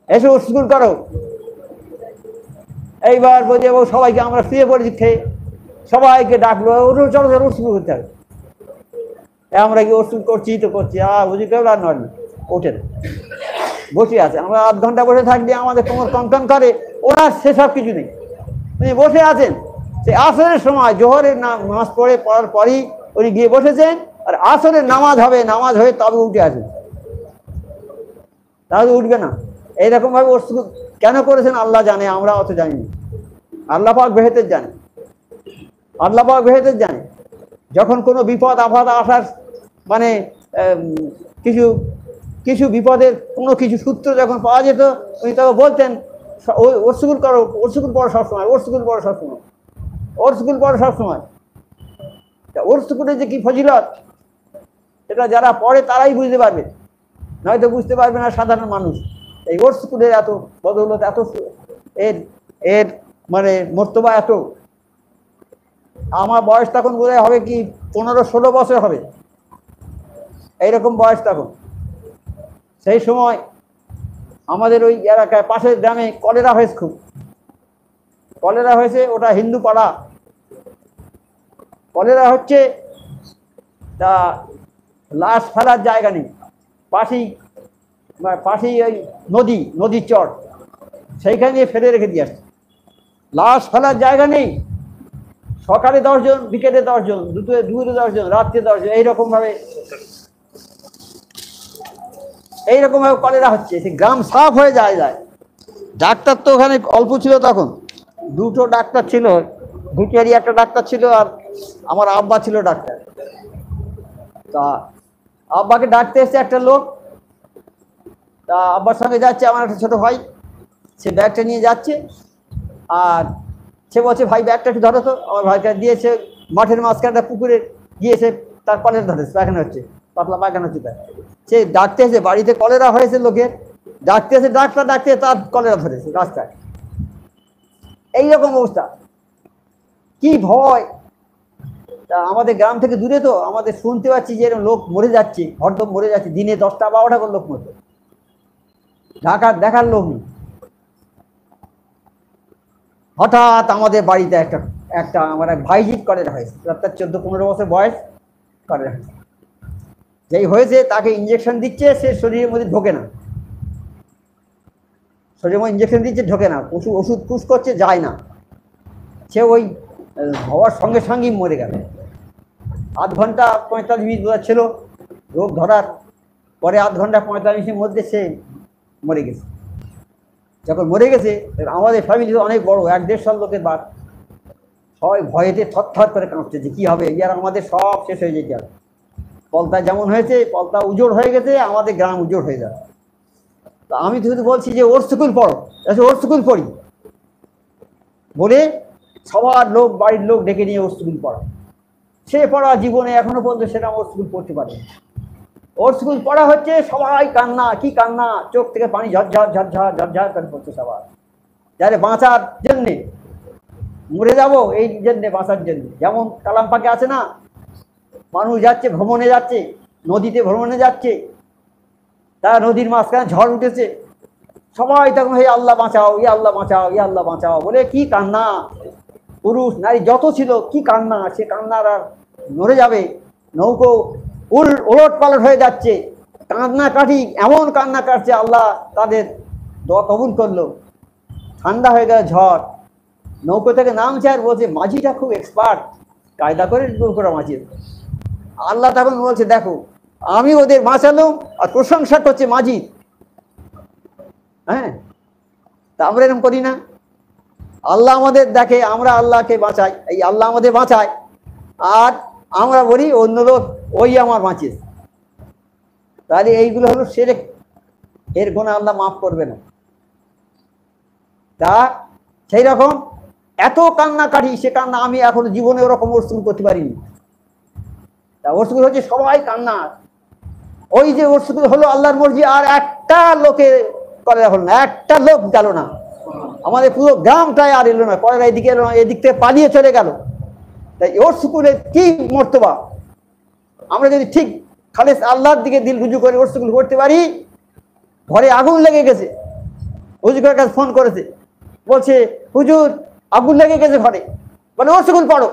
এসে ওরসুকুর করো। এইবার বজিয়ার বাবু সবাইকে, আমরা শুয়ে পড়েছি খেয়ে, সবাইকে ডাকলো, চলো ওরসুকুর করতে হবে। আমরা কি ওরসুকুর করছি তো করছি, বুঝি কেউ আর নয়, ওঠে না, বসে আছে। আমরা আধ ঘন্টা বসে থাকলে আমাদের কোমর কনকন করে, ওনার সেসব কিছু নেই, উনি বসে আছেন। সে আসরের সময় জোহরের নামাজ পড়ার পরই উনি গিয়ে বসেছেন, আর আসরের নামাজ হবে, নামাজ হয়ে তবে উঠে আসেন, তাহলে উঠবে না। এইরকম ভাবে ওর কেন করেছেন আল্লাহ জানে, আমরা অত জানি না। আল্লাহ পাক বেহেতের জানে, আল্লাহ পাক বেহেতের জানে। যখন কোনো বিপদ আপদ আসার মানে কিছু বিপদের কোনো কিছু সূত্র যখন পাওয়া যেত, উনি তখন বলতেন, ওরসুকুল করো, ওরসুকুল পড়ো সবসময়, ওরসুকুল পড়ো সবসময়, ওরসুকুল পড়ো সবসময়। ওরসুকুলের যে কি ফজিলত, এটা যারা পড়ে তারাই বুঝতে পারবে, নয়তো বুঝতে পারবে না সাধারণ মানুষ। এই ওরসুকুলের এত বদৌলত, এত এর মানে মর্তবা এত। আমার বয়স তখন বোধহয় হবে কি 15-16 বছর হবে, এইরকম বয়স তখন। সেই সময় আমাদের ওই এলাকায় পাশের গ্রামে কলেরা হয়েছে, খুব কলেরা হয়েছে। ওটা হিন্দু পাড়া, কলেরা হচ্ছে, তা লাশ ফেলার জায়গা নেই, পাশেই ওই নদীর চর, সেইখানে ফেলে রেখে দিয়ে আসছে। লাশ ফেলার জায়গা নেই। সকালে 10 জন, বিকেলে 10 জন, দুপুরে 10 জন, রাত্রে 10 জন, এইরকম ভাবে কলেরা হচ্ছে। সে গ্রাম সাফ হয়ে যায়। ডাক্তার তো ওখানে অল্প ছিল তখন, দুটো ডাক্তার ছিল, ভেটেরিনারি একটা ডাক্তার ছিল, আর আমার আব্বা ছিল ডাক্তার। তা আব্বাকে ডাকতে এসছে একটা লোক, তা আব্বার সঙ্গে যাচ্ছে আমার একটা ছোট ভাই, সে ব্যাগটা নিয়ে যাচ্ছে, আর সে বলছে ভাই ব্যাগটা একটু ধরো তো। আমার ভাইটা দিয়েছে, মাঠের মাঝখানটা পুকুরে গিয়েছে, তার কলেরা ধরেছে, পায়খানা হচ্ছে, পাতলা পায়খানা হচ্ছে তার। সে ডাকতে এসে, বাড়িতে কলেরা হয়েছে লোকের, ডাকতে এসে ডাক্তার ডাকতে তার কলেরা ধরেছে রাস্তায়। এইরকম অবস্থা, কি ভয়। তা আমাদের গ্রাম থেকে দূরে তো, আমাদের শুনতে পাচ্ছি যে এরকম লোক মরে যাচ্ছে, হরদম মরে যাচ্ছে, দিনে 10টা 12টা করে লোক মরতো, দেখার লোক নেই। হঠাৎ আমাদের বাড়িতে একটা আমার এক ভাইজির কলেরা হয়েছে, তার 14-15 বছর বয়স, কলেরা হয়েছে। যেই হয়েছে তাকে ইঞ্জেকশন দিচ্ছে, সে শরীরের মধ্যে ঢোকে না, শরীরের মধ্যে ইঞ্জেকশন দিচ্ছে, ঢোকে না, ওষুধ পুশ করছে, যায় না। সে ওই হওয়ার সঙ্গে সঙ্গেই মরে গেল। 8 ঘন্টা 45 মিনিট বোধহয় ছিল রোগ ধরার পরে, 8 ঘন্টা 45 মিনিটের মধ্যে সে মরে গেছে। যখন মরে গেছে, আমাদের ফ্যামিলি তো অনেক বড়, 1-1.5 লোকের বাদ, সবাই ভয়েতে থরথর করে কাঁপছে যে কী হবে, ইয়ার আমাদের সব শেষ হয়ে যেতে হবে। পলতা যেমন হয়েছে, পলতা উজোড় হয়ে গেছে, আমাদের গ্রাম উজোড় হয়ে যাবে। তো আমি শুধু বলছি যে ওর স্কুল পড়ো, ওর স্কুল পড়ি বলে সবার লোক, বাড়ির লোক ডেকে নিয়ে ওর স্কুল পড়া। সে পড়া জীবনে এখনো পর্যন্ত সেটা ওর স্কুল পড়তে পারে। ওর স্কুল পড়া হচ্ছে, সবাই কান্না, কি কান্না, চোখ থেকে পানি ঝরঝর ঝরঝর ঝরঝর করে পড়ছে সবার, যারে বাঁচার জন্যে, মরে যাব এই জন্যে, বাঁচার জন্যে। যেমন কালাম পাকে আছে না, মানুষ যাচ্ছে ভ্রমণে, যাচ্ছে নদীতে ভ্রমণে যাচ্ছে, তারা নদীর মাঝখানে ঝড় উঠেছে, সবাই তখন হে আল্লাহ বাঁচাও, ইয়া আল্লাহ বাঁচাও, ইয়া আল্লাহ বাঁচাও বলে কি কান্না, পুরুষ নারী যত ছিল কি কান্না। সে কান্নার আর মরে যাবে, নৌকো ওলট পালট হয়ে যাচ্ছে, কান্না কাটি, এমন কান্না কাটছে, আল্লাহ তাদের দোয়া কবুল করলো, ঠান্ডা হয়ে গেল ঝড়। নৌকো থেকে নামছে আর বলছে মাঝিটা খুব এক্সপার্ট, কায়দা করে নৌকোটা মাঝির। আল্লাহ তখন বলছে দেখো আমি ওদের বাঁচালাম, আর প্রশংসা করছে মাঝি। হ্যাঁ, তা আমরা এরকম করি না। আল্লাহ আমাদের দেখে, আমরা আল্লাহকে বাঁচাই, এই আল্লাহ আমাদের বাঁচায়, আর আমরা বলি অন্য লোক ওই আমার বাঁচিয়েছে। তাহলে এইগুলো হলো শিরক, এর গুনাহ আল্লাহ মাফ করবে না। তা সেই রকম এত কান্নাকাটি, সে কান্না আমি এখনো জীবনে ওরকম ওরসুল করতে পারিনি। তা ওরসুল হচ্ছে সবাই কান্না, ওই যে ওরসুল হলো আল্লাহর মর্জি, আর একটা লোকে কলেরা হলো না, একটা লোক গেল না, আমাদের পুরো গ্রামটাই আর এলো না, কলেরা এদিকে এলো না, এদিক থেকে পালিয়ে চলে গেল। তাই ওর সুকুলের কি মর্তবা, আমরা যদি ঠিক খালেস আল্লাহর দিকে দিল রুজু করে ওর সুকুল করতে পারি। ঘরে আগুন লেগে গেছে, হুজুরের কাছে ফোন করেছে, বলছে হুজুর আগুন লেগে গেছে ঘরে, বলে ওর সুকুল পড়ো।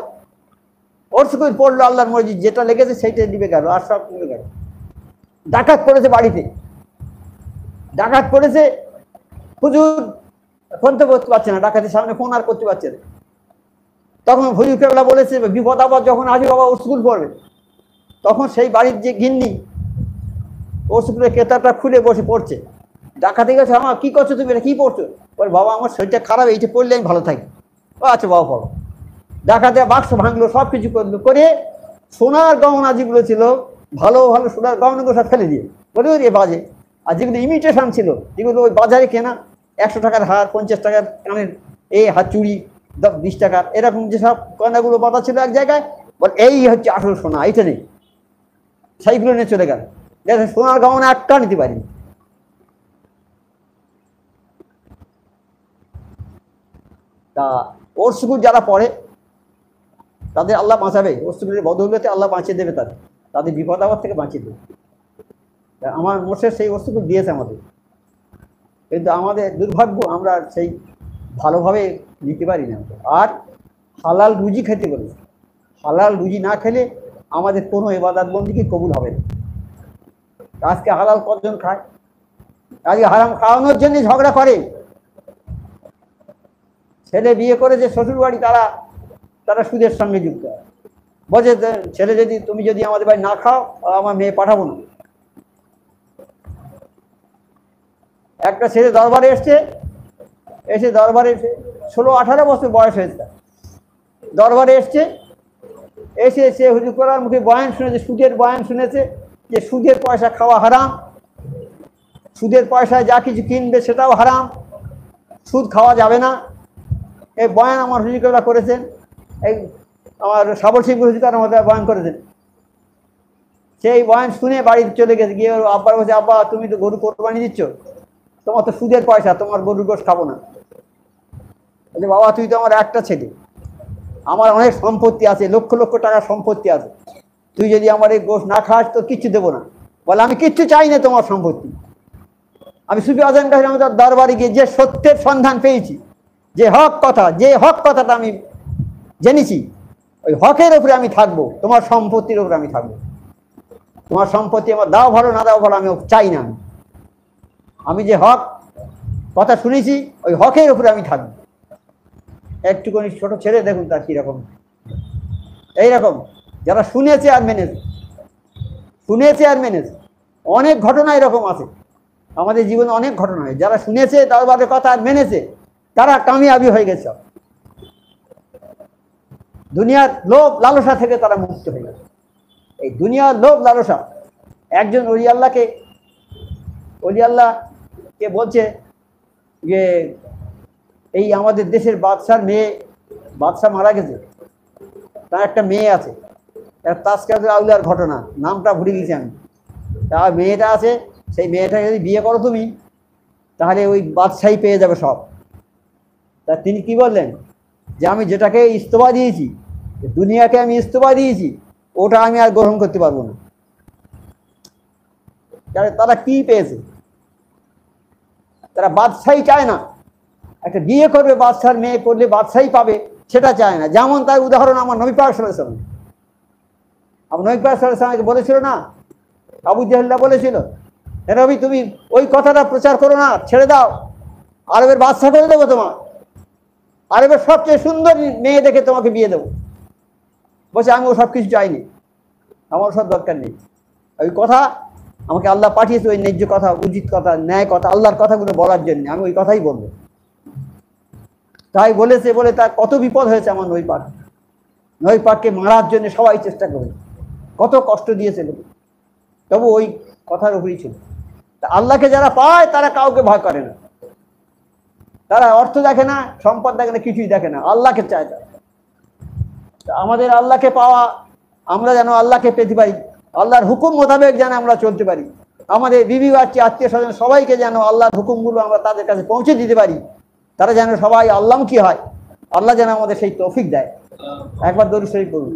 ওর সুকুল পড়লো, আল্লাহর মর্জি, যেটা লেগেছে সেইটাই নিভে গেল, আর সব নিভে গেল। ডাকাত পড়েছে বাড়িতে, ডাকাত পড়েছে, হুজুর ফোন তো করতে পারছে না, ডাকাতের সামনে ফোন আর করতে পারছে না। তখন হুজুর কেবলা বলেছে বিপদ আপদ যখন আসবে বাবা ওর স্কুল পড়বে। তখন সেই বাড়ির যে গিন্নি ওর স্কুলের কেতাবটা খুলে বসে পড়ছে। ডাকাতে গেছে, আমার কী করছো তুমি, এটা কী পড়ছো? বলে বাবা আমার শরীরটা খারাপ, এইটা পড়লে আমি ভালো থাকি। ও আচ্ছা বাবা পড়ো। ডাকাতে বাক্স ভাঙলো, সব কিছু করলো, করে সোনার গহনা যেগুলো ছিল, ভালো ভালো সোনার গহনাগুলো সব ফেলে দিয়ে বলে ওই বাজে। আর যেগুলো ইমিটেশন ছিল, যেগুলো ওই বাজারে কেনা 100 টাকার হার, 50 টাকার কানের এই হাত চুড়ি, 20 টাকার, এরকম যেসব গয়নাগুলো বাঁধা ছিল এক জায়গায়, বল এই হচ্ছে আসল সোনা, এইটা নেই, সেইগুলো নিয়ে চলে গেল। সোনার গহনা একটা নিতে পারিনি। তা ওর স্কুল যারা পড়ে তাদের আল্লাহ বাঁচাবে, ওর স্কুলের বদৌলতে আল্লাহ বাঁচিয়ে দেবে, তাদের বিপদ আপদ থেকে বাঁচিয়ে দেবে। আমার মোর্শেদ সেই বস্তুগুলো দিয়েছে আমাদের, কিন্তু আমাদের দুর্ভাগ্য আমরা সেই ভালোভাবে নিতে পারি না। আর হালাল রুজি খেতে বলে, হালাল রুজি না খেলে আমাদের কোনো ইবাদত বন্দেগী কবুল হবে না। আজকে হালাল কতজন খায়, আজকে হারাম খাওয়ানোর জন্য ঝগড়া করে, ছেলে বিয়ে করে যে শ্বশুর বাড়ি তারা তারা সুদের সঙ্গে যুক্ত। বলছে ছেলে যদি তুমি যদি আমাদের বাড়ি না খাও আমার মেয়ে পাঠাবো না। একটা ছেলে দরবারে এসছে, এসে দরবারে 16-18 বছর বয়স হয়েছে, দরবারে এসছে, এসে সে হুজুর করার মুখে বয়ান শুনেছে, সুদের বয়ান শুনেছে যে সুদের পয়সা খাওয়া হারাম, সুদের পয়সায় যা কিছু কিনবে সেটাও হারাম, সুদ খাওয়া যাবে না। এই বয়ান আমার হুজুররা করেছেন, এই আমার সাবল সিং হুজুর আমাদের বয়ান করেছেন। সেই বয়ান শুনে বাড়িতে চলে গেছে, গিয়ে ওর আব্বার বলছে, আব্বা তুমি তো গরু কোরবানি দিচ্ছ, তোমার তো সুদের পয়সা, তোমার গরুর গোশ খাবো না। বলছে বাবা তুই তো আমার একটা ছেলে, আমার অনেক সম্পত্তি আছে, লক্ষ লক্ষ টাকার সম্পত্তি আছে, তুই যদি আমার এই গোশ না খাস তো কিচ্ছু দেবো না। বলে আমি কিচ্ছু চাই না তোমার সম্পত্তি, আমি সুফি আজম কাছে আমি তার দরবারে গিয়ে যে সত্যের সন্ধান পেয়েছি, যে হক কথা, যে হক কথাটা আমি জেনেছি, ওই হকের উপরে আমি থাকবো, তোমার সম্পত্তির উপরে আমি থাকবো। তোমার সম্পত্তি আমার দাও ভালো না দাও ভালো আমি চাই না, আমি যে হক কথা শুনেছি ওই হকের উপরে আমি থাকবো। একটুখানি ছোট ছেলে দেখুন তার কিরকম, এইরকম যারা শুনেছে আর মেনেছে, শুনেছে আর মেনেছে। অনেক ঘটনা এরকম আছে আমাদের জীবনে, অনেক ঘটনা হয়, যারা শুনেছে দরবারের কথা আর মেনেছে তারা কামিয়াবি হয়ে গেছে, দুনিয়ার লোভ লালসা থেকে তারা মুক্ত হয়ে গেছে। এই দুনিয়ার লোভ লালসা, একজন ওলি আল্লাহকে বলছে যে এই আমাদের দেশের বাদশার মেয়ে, বাদশাহ মারা গেছে, তার একটা মেয়ে আছে, তাসকাতুল আউলিয়ার ঘটনা, নামটা ভুলে গেছি আমি, তার মেয়েটা আছে, সেই মেয়েটা যদি বিয়ে করো তুমি তাহলে ওই বাদশাহী পেয়ে যাবে সব। তা তিনি কি বললেন যে আমি যেটাকে ইস্তফা দিয়েছি, দুনিয়াকে আমি ইস্তফা দিয়েছি, ওটা আমি আর গ্রহণ করতে পারবো না। তারা কি পেয়েছে? তারা বাদশাহী চায় না, একটা বিয়ে করবে বাদশার মেয়ে করলে বাদশাহী পাবে সেটা চায় না। যেমন তার উদাহরণ আমার নবী পাক সাল্লাল্লাহু আলাইহি ওয়াসাল্লাম, আমার নবী পাক সাল্লাল্লাহু আলাইহি ওয়াসাল্লামকে বলেছিল না, আবু জাহেলরা বলেছিল নবী তুমি ওই কথাটা প্রচার করো না, ছেড়ে দাও, আরবের বাদশা করে দেবো তোমার, আরবের সবচেয়ে সুন্দর মেয়ে দেখে তোমাকে বিয়ে দেবো। বলছে আমি ও সব কিছু চাইনি, আমার সব দরকার নেই, ওই কথা আমাকে আল্লাহ পাঠিয়েছে ওই ন্যায্য কথা, উচিত কথা, ন্যায় কথা, আল্লাহর কথাগুলো বলার জন্য, আমি ওই কথাই বলবো। তাই বলেছে বলে তার কত বিপদ হয়েছে আমার নবী পাককে মারার জন্য সবাই চেষ্টা করে, কত কষ্ট দিয়েছিল, তবু ওই কথার উপরেই ছিল। তা আল্লাহকে যারা পায় তারা কাউকে ভয় করে না, তারা অর্থ দেখে না, সম্পদ দেখে না, কিছুই দেখে না, আল্লাহকে চায় তারা। আমাদের আল্লাহকে পাওয়া, আমরা যেন আল্লাহকে পেতে পারি, আল্লাহর হুকুম মোতাবেক যেন আমরা চলতে পারি, আমাদের বিবি বাচ্চা আত্মীয় স্বজন সবাইকে যেন আল্লাহর হুকুমগুলো আমরা তাদের কাছে পৌঁছে দিতে পারি, তারা যেন সবাই আল্লাহমুখী হয়, আল্লাহ যেন আমাদের সেই তৌফিক দেয়। একবার দরুদ শরীফ পড়ুন।